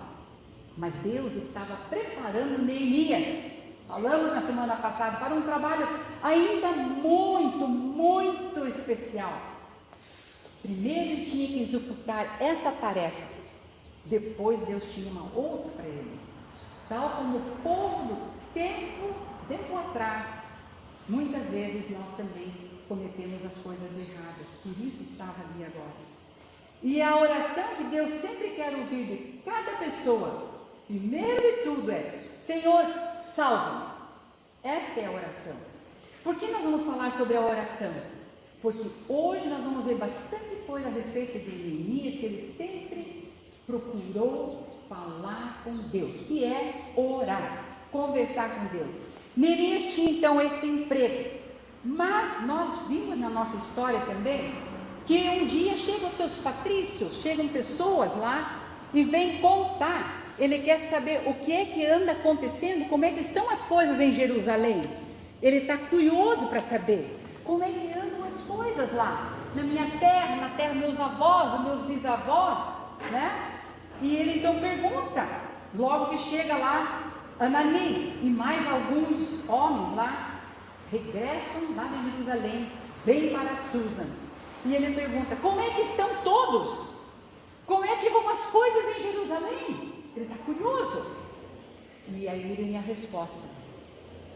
Mas Deus estava preparando Neemias, falamos na semana passada, para um trabalho ainda muito especial. Primeiro ele tinha que executar essa tarefa, depois Deus tinha uma outra para ele. Tal como o povo do tempo atrás, muitas vezes nós também cometemos as coisas erradas, por isso estava ali agora. E a oração que Deus sempre quer ouvir de cada pessoa, primeiro de tudo é: Senhor, salva-me. Esta é a oração. Por que nós vamos falar sobre a oração? Porque hoje nós vamos ver bastante coisa a respeito de Neemias, que ele sempre procurou falar com Deus, que é orar, conversar com Deus. Neemias tinha então esse emprego, mas nós vimos na nossa história também que um dia chegam seus patrícios, chegam pessoas lá e vêm contar. Ele quer saber o que é que anda acontecendo, como é que estão as coisas em Jerusalém. Ele está curioso para saber como é que andam as coisas lá, na minha terra, na terra dos meus avós, dos meus bisavós, né? E ele então pergunta, logo que chega lá, Anani e mais alguns homens lá, regressam lá de Jerusalém, vêm para Susa. E ele pergunta, como é que estão todos? Como é que vão as coisas em Jerusalém? Ele está curioso. E aí vem a resposta: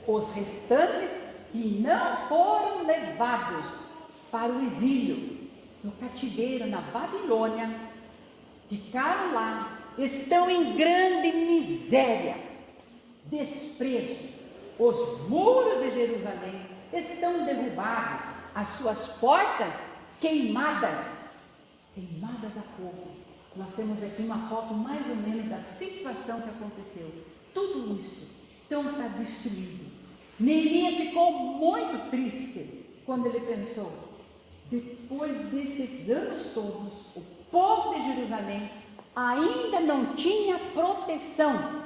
os restantes que não foram levados para o exílio, no cativeiro na Babilônia, ficaram lá, estão em grande miséria, desprezo. Os muros de Jerusalém estão derrubados, as suas portas queimadas a fogo. Nós temos aqui uma foto mais ou menos da situação que aconteceu. Tudo isso então está destruído. Neemias ficou muito triste quando ele pensou: depois desses anos todos, o povo de Jerusalém ainda não tinha proteção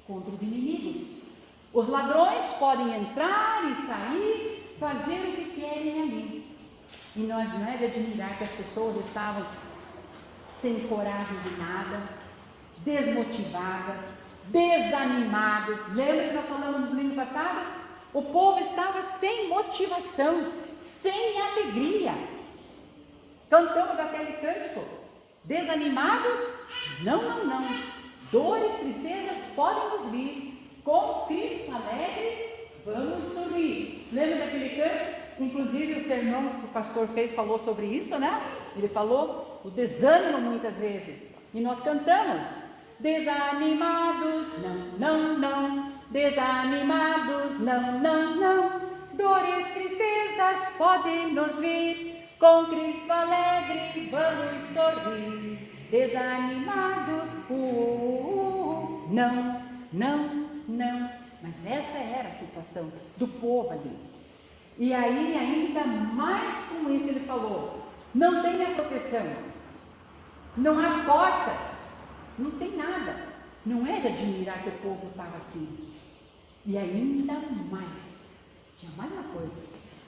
contra os inimigos. Os ladrões podem entrar e sair, fazer o que querem ali. E não é de admirar que as pessoas estavam sem coragem de nada, desmotivadas, desanimados. Lembra que nós falamos no domingo passado? O povo estava sem motivação, sem alegria. Cantamos aquele cântico: desanimados? Não, não, não. Dores, tristezas podem nos vir. Com Cristo alegre, vamos sorrir. Lembra daquele cântico? Inclusive o sermão que o pastor fez falou sobre isso, né? Ele falou o desânimo muitas vezes. E nós cantamos: desanimados, não, não, não. Desanimados, não, não, não. Dores, tristezas podem nos vir. Com Cristo alegre vamos sorrir. Desanimados, não, não, não. Mas essa era a situação do povo ali. E aí ainda mais com isso ele falou: não tem a proteção, não há portas, não tem nada. Não é de admirar que o povo estava assim. E ainda mais, tinha mais uma coisa: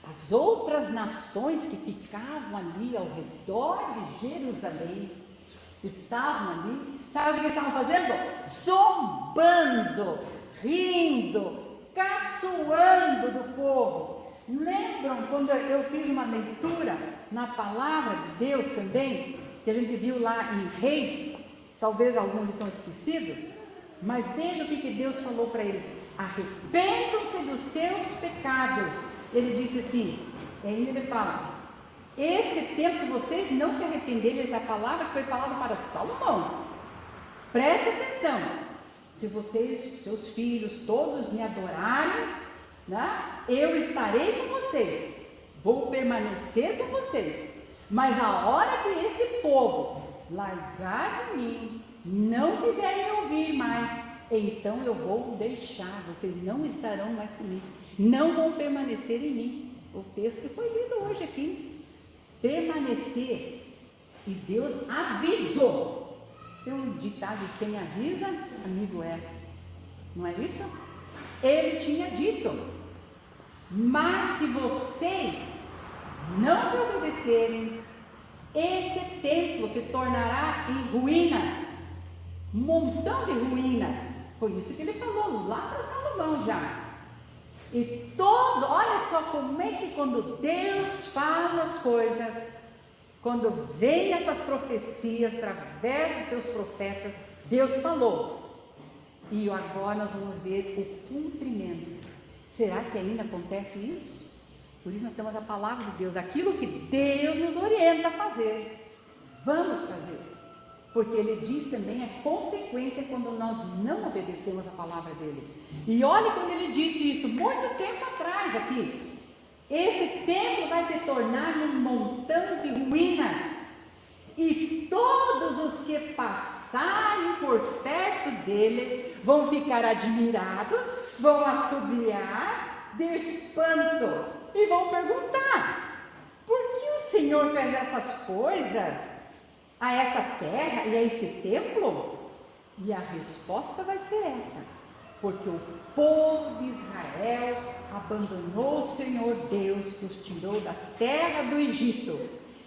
as outras nações que ficavam ali ao redor de Jerusalém, estavam ali, sabe o que eles estavam fazendo? Zombando, rindo, caçoando do povo. Lembram quando eu fiz uma leitura na palavra de Deus também, que a gente viu lá em Reis? Talvez alguns estão esquecidos, mas veja o que Deus falou para ele: arrependam-se dos seus pecados. Ele disse assim, ainda ele fala: esse tempo, se vocês não se arrependerem da palavra que foi falada para Salomão, preste atenção, se vocês, seus filhos, todos me adorarem, né, eu estarei com vocês, vou permanecer com vocês. Mas a hora que esse povo largar de mim, não quiserem ouvir mais, então eu vou deixar, vocês não estarão mais comigo, não vão permanecer em mim. O texto que foi lido hoje aqui, permanecer. E Deus avisou. Tem um ditado: quem avisa, amigo é. Não é isso? Ele tinha dito: mas se vocês não me obedecerem, esse templo se tornará em ruínas, um montão de ruínas. Foi isso que ele falou lá para Salomão já. E todos, olha só como é que quando Deus fala as coisas, quando vem essas profecias através dos seus profetas, Deus falou. E agora nós vamos ver o cumprimento. Será que ainda acontece isso? Por isso nós temos a palavra de Deus, aquilo que Deus nos orienta a fazer, vamos fazer. Porque ele diz também a consequência quando nós não obedecemos a palavra dele. E olha quando ele disse isso, muito tempo atrás aqui: esse templo vai se tornar um montão de ruínas, e todos os que passarem por perto dele vão ficar admirados, vão assobiar de espanto e vão perguntar: por que o Senhor fez essas coisas a essa terra e a esse templo? E a resposta vai ser essa: porque o povo de Israel abandonou o Senhor Deus que os tirou da terra do Egito,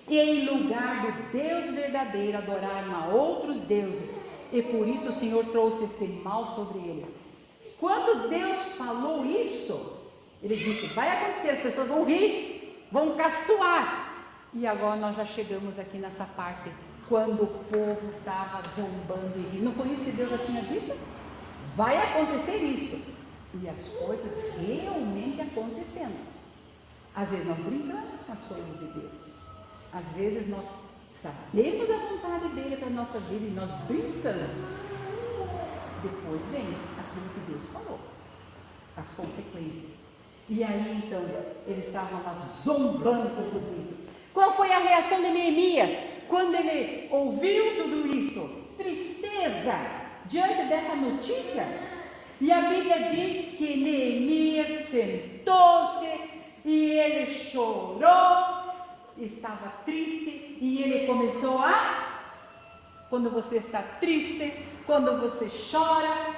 e em lugar do Deus verdadeiro adoraram a outros deuses, e por isso o Senhor trouxe esse mal sobre ele. Quando Deus falou isso, ele disse: vai acontecer, as pessoas vão rir, vão caçoar. E agora nós já chegamos aqui nessa parte, quando o povo estava zombando e rindo. Não foi isso que Deus já tinha dito? Vai acontecer isso. E as coisas realmente acontecendo. Às vezes nós brincamos com as coisas de Deus. Às vezes nós sabemos a vontade dele para a nossa vida e nós brincamos. Depois vem aquilo que Deus falou, as consequências. E aí então, eles estavam lá zombando com tudo isso. Qual foi a reação de Neemias quando ele ouviu tudo isso? Tristeza diante dessa notícia. E a Bíblia diz que Neemias sentou-se e ele chorou, estava triste, e ele começou a... Quando você está triste, quando você chora,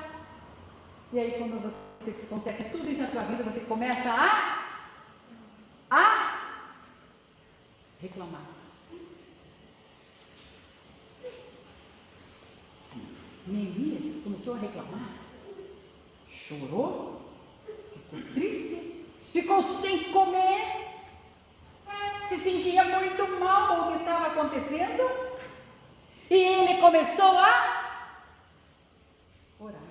e aí quando você acontece tudo isso na sua vida, você começa a reclamar. Neemias começou a reclamar, chorou, ficou triste, ficou sem comer, sentia muito mal com o que estava acontecendo. E ele começou a orar.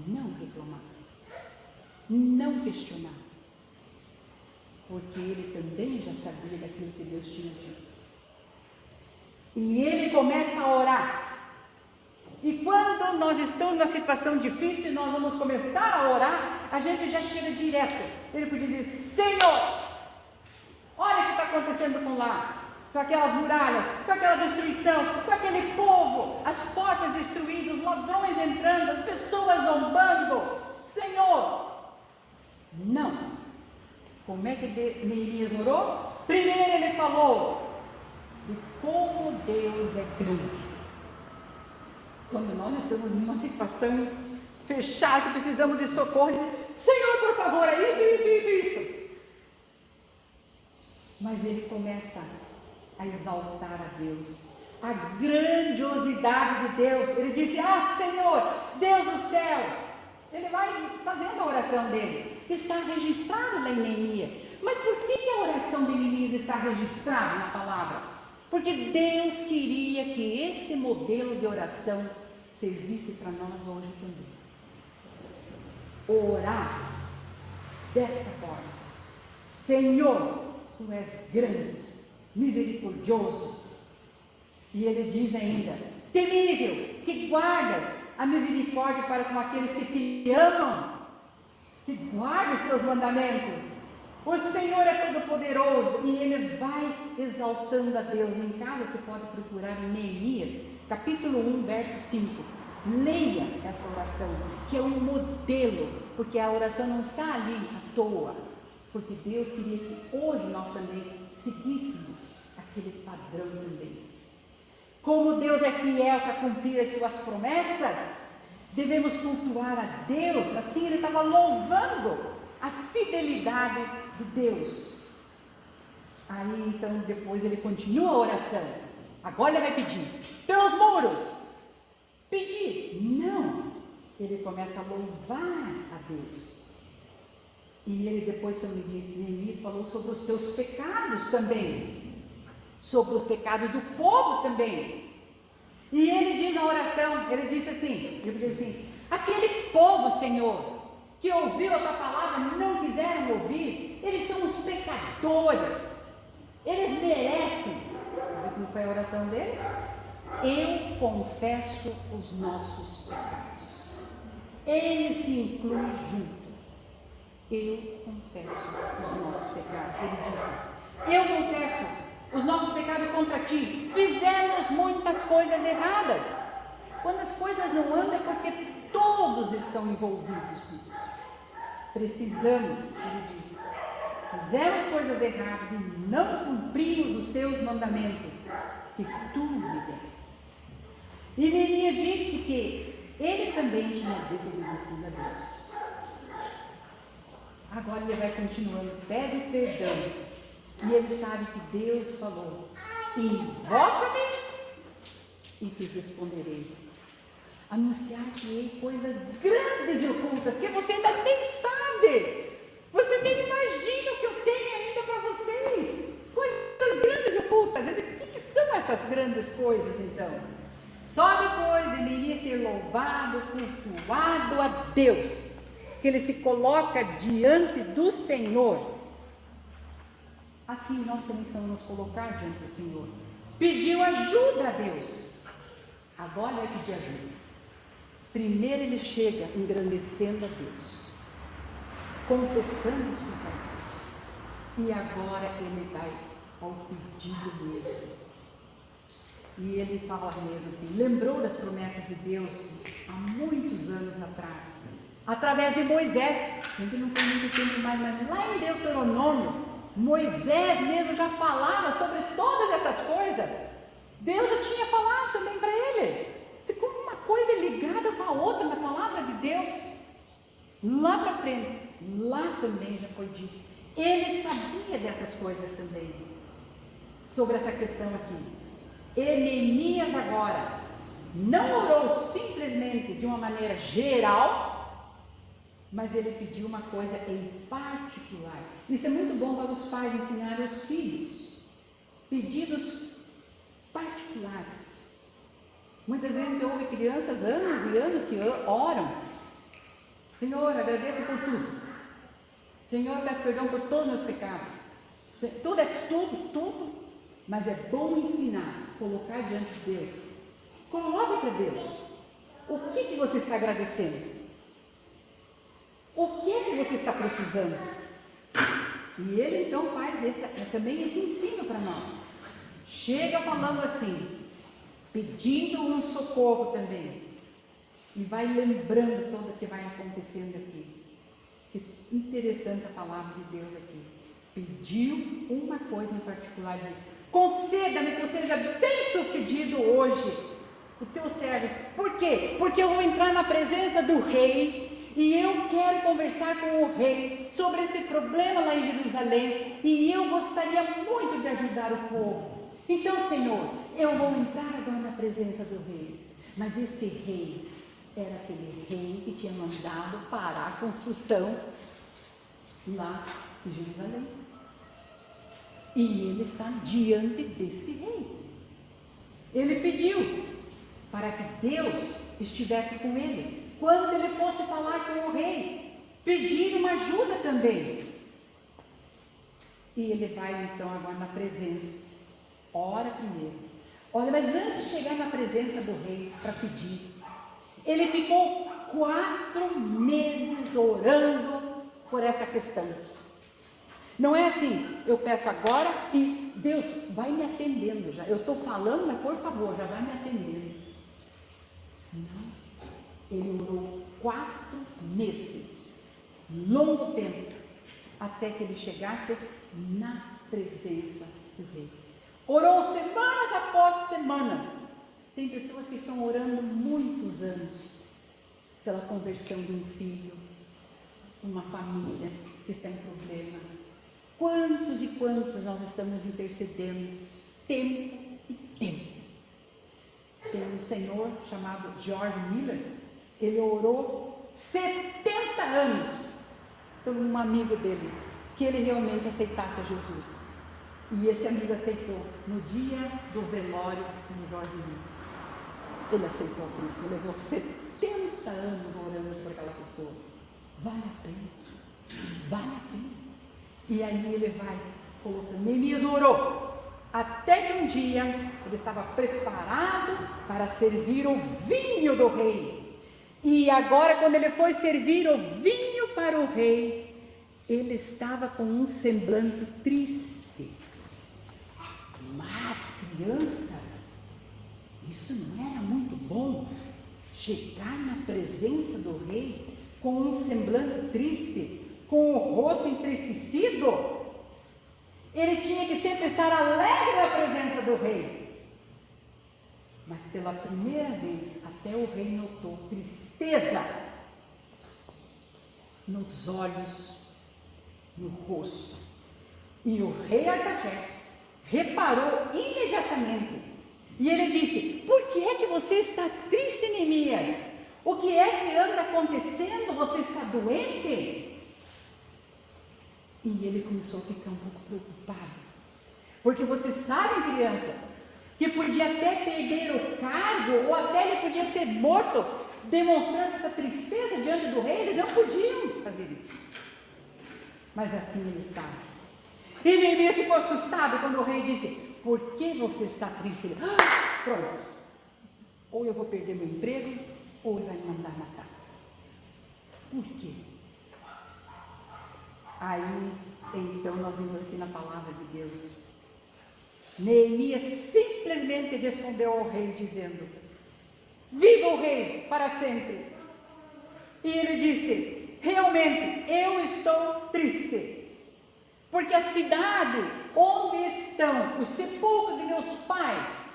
Não reclamar. Não questionar. Porque ele também já sabia daquilo que Deus tinha dito. E ele começa a orar. E quando nós estamos numa situação difícil, nós vamos começar a orar, a gente já chega direto. Ele podia dizer: Senhor, olha o que está acontecendo com lá, com aquelas muralhas, com aquela destruição, com aquele povo, as portas destruídas, os ladrões entrando, as pessoas zombando. Senhor, não. Como é que Neemias orou? Primeiro ele falou de como Deus é grande. Quando nós estamos numa situação fechada, que precisamos de socorro, Senhor, por favor, é isso. Mas ele começa a exaltar a Deus, a grandiosidade de Deus. Ele disse: ah, Senhor, Deus dos céus. Ele vai fazendo a oração dele. Está registrado lá em Neemias. Mas por que a oração de Neemias está registrada na palavra? Porque Deus queria que esse modelo de oração servisse para nós hoje também. Orar desta forma: Senhor, Tu és grande, misericordioso. E ele diz ainda: temível, que guardas a misericórdia para com aqueles que te amam, que guardam os Teus mandamentos. O Senhor é todo-poderoso. E ele vai exaltando a Deus. Em casa você pode procurar em Neemias, capítulo 1, verso 5. Leia essa oração, que é um modelo, porque a oração não está ali à toa, porque Deus queria que hoje nós também seguíssemos aquele padrão também. Como Deus é fiel para cumprir as suas promessas, devemos cultuar a Deus. Assim ele estava louvando a fidelidade de Deus. Aí então depois ele continua a oração. Agora ele vai pedir pelos muros. Pedir? Não. Ele começa a louvar a Deus. E ele depois, como disse, Neemias falou sobre os seus pecados também, sobre os pecados do povo também. E ele diz na oração, ele disse assim: aquele povo, Senhor, que ouviu a Tua palavra, não quiseram ouvir, eles são os pecadores, eles merecem. Sabe como foi a oração dele? Eu confesso os nossos pecados. Ele se inclui junto. Eu confesso os nossos pecados. Ele diz: eu confesso os nossos pecados contra Ti. Fizemos muitas coisas erradas. Quando as coisas não andam é porque todos estão envolvidos nisso. Precisamos, ele diz, fizemos coisas erradas e não cumprimos os Teus mandamentos que Tu me destes. E Neemias disse que ele também tinha desobedecido a Deus. Agora ele vai continuando, pede perdão. E ele sabe que Deus falou: invoca-me e te responderei. Anunciar-te-ei coisas grandes e ocultas que você ainda nem sabe. Você nem imagina o que eu tenho ainda para vocês. Coisas grandes e ocultas. O que são essas grandes coisas então? Só depois de Neemias ter louvado, cultuado a Deus, que ele se coloca diante do Senhor. Assim nós também precisamos nos colocar diante do Senhor. Pediu ajuda a Deus. Agora vai pedir ajuda. Primeiro ele chega engrandecendo a Deus, confessando os pecados. E agora ele vai ao pedido mesmo. E ele fala mesmo assim, lembrou das promessas de Deus há muitos anos atrás, através de Moisés. A gente não tem muito tempo mais, mas lá em Deuteronômio, Moisés mesmo já falava sobre todas essas coisas. Deus já tinha falado também para ele. Ficou uma coisa ligada com a outra na palavra de Deus. Lá para frente, lá também já foi dito. Ele sabia dessas coisas também, sobre essa questão aqui. E Neemias agora não orou simplesmente de uma maneira geral, mas ele pediu uma coisa em particular. Isso é muito bom para os pais ensinarem aos filhos. Pedidos particulares. Muitas vezes a gente ouve crianças anos e anos que oram. Senhor, agradeço por tudo. Senhor, peço perdão por todos os meus pecados. Tudo é tudo, mas é bom ensinar, colocar diante de Deus. Coloque para Deus. O que você está agradecendo? O que você está precisando? E ele então faz também esse ensino para nós. Chega falando assim, pedindo um socorro também. E vai lembrando tudo o que vai acontecendo aqui. Que interessante a palavra de Deus aqui. Pediu uma coisa em particular. Conceda-me que eu seja bem sucedido hoje. O teu servo. Por quê? Porque eu vou entrar na presença do rei. E eu quero conversar com o rei sobre esse problema lá em Jerusalém. E eu gostaria muito de ajudar o povo. Então, Senhor, eu vou entrar agora na presença do rei. Mas esse rei era aquele rei que tinha mandado parar a construção lá em Jerusalém. E ele está diante desse rei. Ele pediu para que Deus estivesse com ele. Quando ele fosse falar com o rei, pedir uma ajuda também. E ele vai então agora na presença. Ora primeiro. Olha, mas antes de chegar na presença do rei para pedir, ele ficou 4 meses orando por essa questão. Não é assim, eu peço agora e Deus vai me atendendo já. Eu estou falando, mas por favor, já vai me atendendo. Não. Ele orou 4 meses, longo tempo, até que ele chegasse na presença do rei. Orou semanas após semanas. Tem pessoas que estão orando muitos anos pela conversão de um filho, uma família que está em problemas. Quantos e quantos nós estamos intercedendo, tempo e tempo. Tem um senhor chamado George Miller, ele orou 70 anos por um amigo dele, que ele realmente aceitasse a Jesus. E esse amigo aceitou no dia do velório do George Miller. Ele aceitou a Cristo, levou 70 anos orando por aquela pessoa. Vale a pena, vale a pena. E aí ele vai colocando. Neemias orou, até que um dia ele estava preparado para servir o vinho do rei. E agora, quando ele foi servir o vinho para o rei, ele estava com um semblante triste. Mas, crianças, isso não era muito bom, chegar na presença do rei com um semblante triste, com o rosto entristecido. Ele tinha que sempre estar alegre na presença do rei. Mas pela primeira vez, até o rei notou tristeza nos olhos, no rosto. E o rei Artaxerxes reparou imediatamente. E ele disse: por que é que você está triste, Neemias? O que é que anda acontecendo? Você está doente? E ele começou a ficar um pouco preocupado. Porque vocês sabem, crianças, que podia até perder o cargo, ou até ele podia ser morto, demonstrando essa tristeza diante do rei. Eles não podiam fazer isso. Mas assim ele estava. E Neemias ficou assustado quando o rei disse: por que você está triste? Ele, pronto, ou eu vou perder meu emprego, ou ele vai me mandar matar. Por quê? Aí, então, nós vimos aqui na palavra de Deus. Neemias simplesmente respondeu ao rei, dizendo: viva o rei para sempre. E ele disse: realmente, eu estou triste, porque a cidade onde estão os sepulcros de meus pais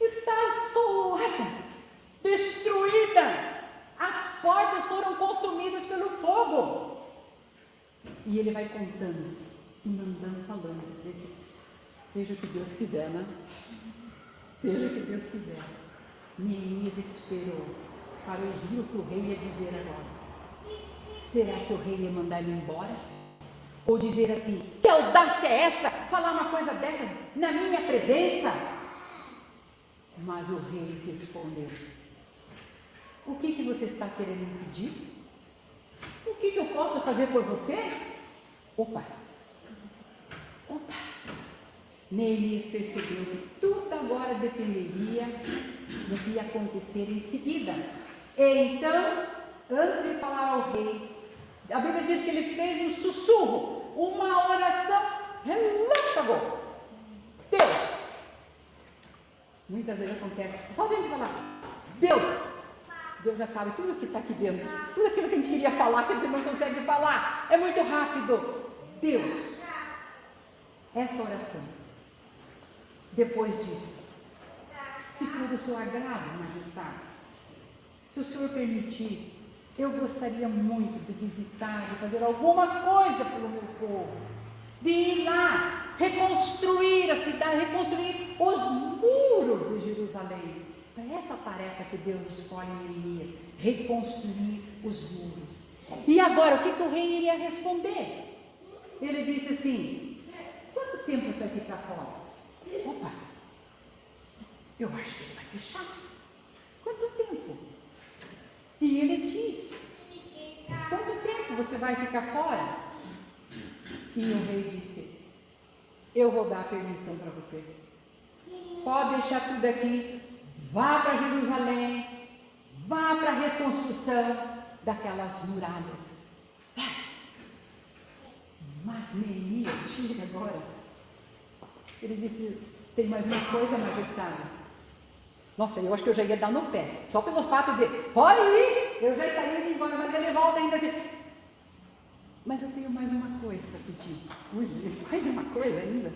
está assolada, destruída. As portas foram consumidas pelo fogo. E ele vai contando e mandando, falando. Seja o que Deus quiser, né? Seja o que Deus quiser. Neemias esperou para ouvir o que o rei ia dizer agora. será que o rei ia mandar ele embora? Ou dizer assim, que audácia é essa? Falar uma coisa dessa na minha presença? Mas o rei respondeu, o que você está querendo me pedir? O que eu posso fazer por você? Opa! Neemias percebeu que tudo agora dependeria do que ia acontecer em seguida. Então, antes de falar ao rei, a Bíblia diz que ele fez um sussurro, uma oração relâmpago. Deus! Muitas vezes acontece, só a gente falar, Deus! Deus já sabe tudo o que está aqui dentro, tudo aquilo que a gente queria falar, que a gente não consegue falar, é muito rápido. Deus! Essa oração. Depois disse, se for do seu agrado, majestade, se o Senhor permitir, eu gostaria muito de visitar, de fazer alguma coisa pelo meu povo, de ir lá, reconstruir a cidade, reconstruir os muros de Jerusalém. É essa tarefa que Deus escolhe em Neemias, reconstruir os muros. E agora, o que o rei iria responder? Ele disse assim, quanto tempo você vai ficar fora? Opa, eu acho que ele vai deixar. Quanto tempo? E ele diz, quanto tempo você vai ficar fora? E o rei disse, eu vou dar permissão para você. Pode deixar tudo aqui, vá para Jerusalém, vá para a reconstrução daquelas muralhas. Mas Neemias chega agora. Ele disse, tem mais uma coisa, majestade. Nossa, eu acho que eu já ia dar no pé. Só pelo fato de, pode ir, eu já estaria indo embora, mas ele volta ainda assim. Mas eu tenho mais uma coisa para pedir. Ui, mais uma coisa ainda?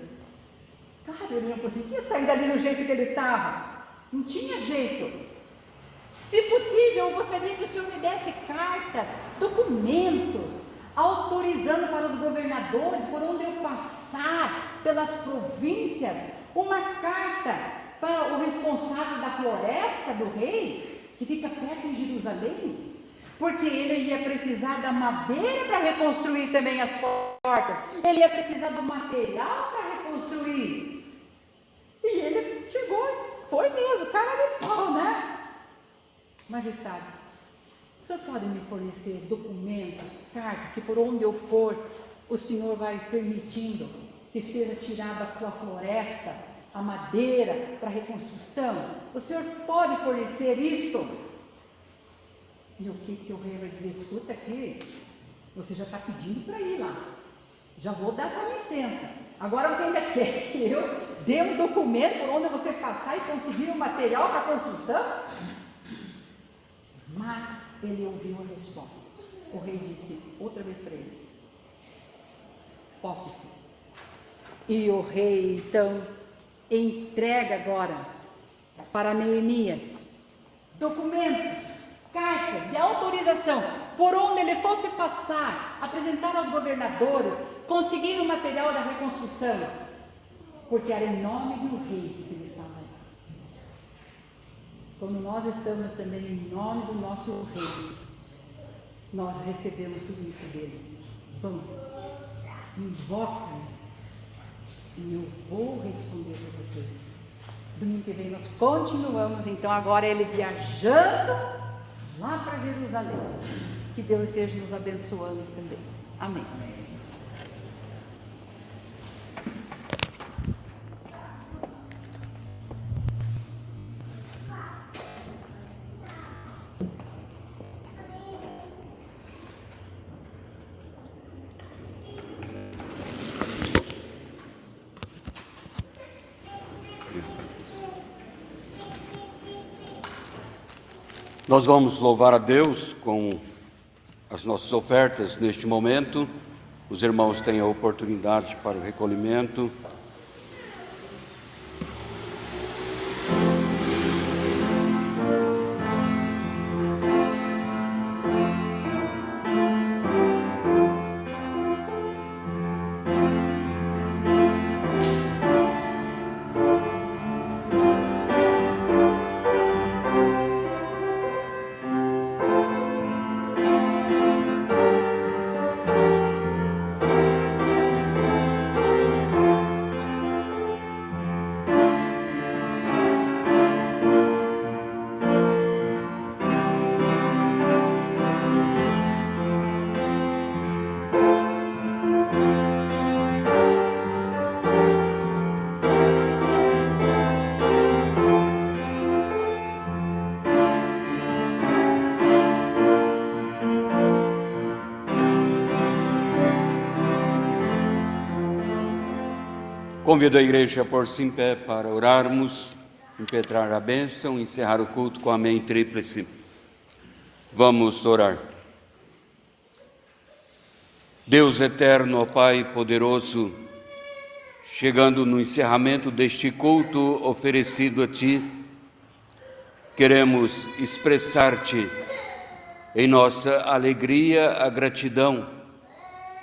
Cara, ele não conseguia sair dali do jeito que ele estava. Não tinha jeito. Se possível, eu gostaria que o senhor me desse cartas, documentos, autorizando para os governadores, por onde eu passar, pelas províncias, uma carta para o responsável da floresta do rei, que fica perto de Jerusalém, porque ele ia precisar da madeira para reconstruir também as portas, ele ia precisar do material para reconstruir. E ele chegou, foi mesmo, cara de pau, né? Majestade, o senhor pode me fornecer documentos, cartas, que por onde eu for, o senhor vai permitindo que seja tirada da sua floresta a madeira para a reconstrução? O senhor pode fornecer isso? E o que o rei vai dizer? Escuta aqui, você já está pedindo para ir lá, já vou dar essa licença. Agora você ainda quer que eu dê um documento por onde você passar e conseguir o material para a construção? Mas ele ouviu a resposta. O rei disse outra vez para ele, posso sim. E o rei então entrega agora para Neemias documentos, cartas de autorização, por onde ele fosse passar, apresentar aos governadores, conseguir o material da reconstrução, porque era em nome do rei que ele estava lá. Quando nós estamos também em nome do nosso rei, nós recebemos tudo isso dele. Vamos, invoca-me e eu vou responder para você. Domingo que vem nós continuamos, então agora ele viajando lá para Jerusalém. Que Deus esteja nos abençoando também. Amém. Nós vamos louvar a Deus com as nossas ofertas neste momento. Os irmãos têm a oportunidade para o recolhimento. Convido a igreja a pôr-se em pé para orarmos, impetrar a bênção, encerrar o culto com amém tríplice. Vamos orar. Deus eterno, ó Pai poderoso, chegando no encerramento deste culto oferecido a Ti, queremos expressar-Te em nossa alegria a gratidão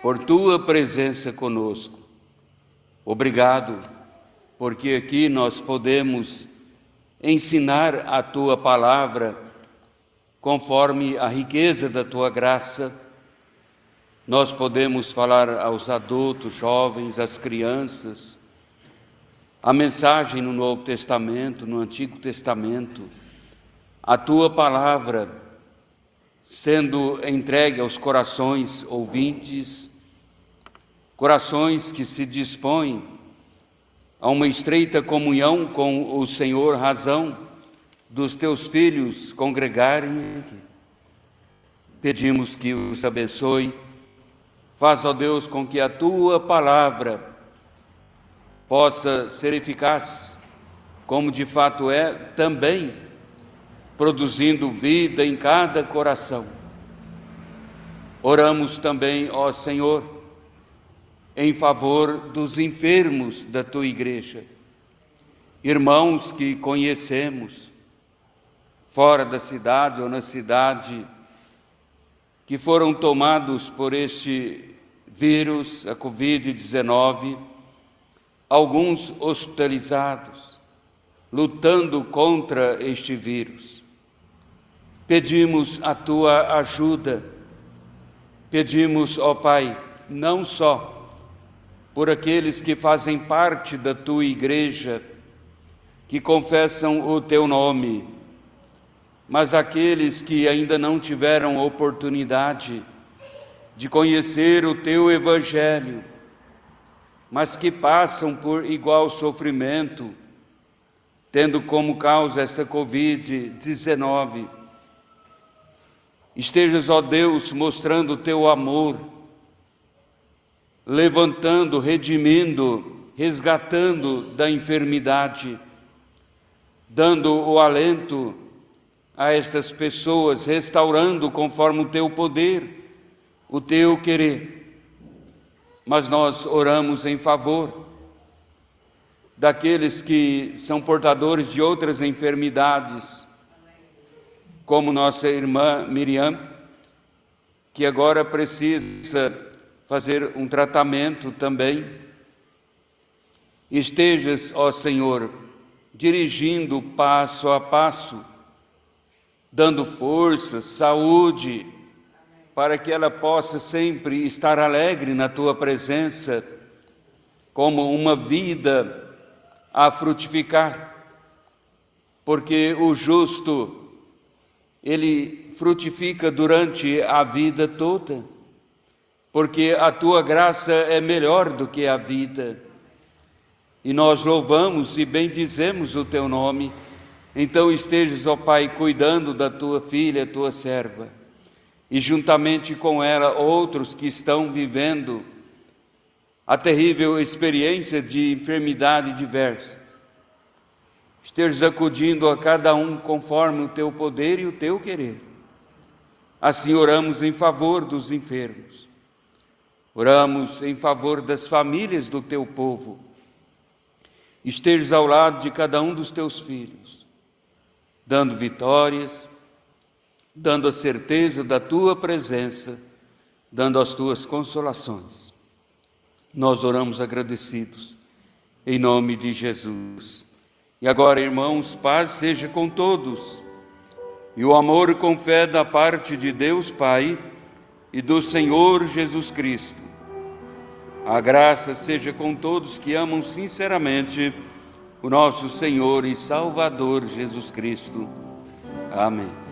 por Tua presença conosco. Obrigado, porque aqui nós podemos ensinar a Tua palavra conforme a riqueza da Tua graça. Nós podemos falar aos adultos, jovens, às crianças, a mensagem no Novo Testamento, no Antigo Testamento, a Tua palavra sendo entregue aos corações ouvintes, corações que se dispõem a uma estreita comunhão com o Senhor, razão dos Teus filhos congregarem aqui. Pedimos que os abençoe. Faz, ó Deus, com que a Tua palavra possa ser eficaz, como de fato é, também produzindo vida em cada coração. Oramos também, ó Senhor, em favor dos enfermos da Tua igreja, irmãos que conhecemos, fora da cidade ou na cidade, que foram tomados por este vírus, a Covid-19, alguns hospitalizados, lutando contra este vírus. Pedimos a Tua ajuda, pedimos, ó Pai, não só por aqueles que fazem parte da Tua igreja, que confessam o Teu nome, mas aqueles que ainda não tiveram oportunidade de conhecer o Teu Evangelho, mas que passam por igual sofrimento, tendo como causa esta Covid-19. Estejas, ó Deus, mostrando o Teu amor, levantando, redimindo, resgatando da enfermidade, dando o alento a estas pessoas, restaurando conforme o Teu poder, o Teu querer. Mas nós oramos em favor daqueles que são portadores de outras enfermidades, como nossa irmã Miriam, que agora precisa fazer um tratamento também. Estejas, ó Senhor, dirigindo passo a passo, dando força, saúde, para que ela possa sempre estar alegre na Tua presença, como uma vida a frutificar, porque o justo, ele frutifica durante a vida toda, porque a Tua graça é melhor do que a vida, e nós louvamos e bendizemos o Teu nome. Então estejas, ó Pai, cuidando da Tua filha, Tua serva, e juntamente com ela outros que estão vivendo a terrível experiência de enfermidade diversa. Estejas acudindo a cada um conforme o Teu poder e o Teu querer. Assim oramos em favor dos enfermos. Oramos em favor das famílias do Teu povo. Estejas ao lado de cada um dos Teus filhos, dando vitórias, dando a certeza da Tua presença, dando as Tuas consolações. Nós oramos agradecidos, em nome de Jesus. E agora, irmãos, paz seja com todos, e o amor com fé da parte de Deus Pai e do Senhor Jesus Cristo. A graça seja com todos que amam sinceramente o nosso Senhor e Salvador Jesus Cristo. Amém.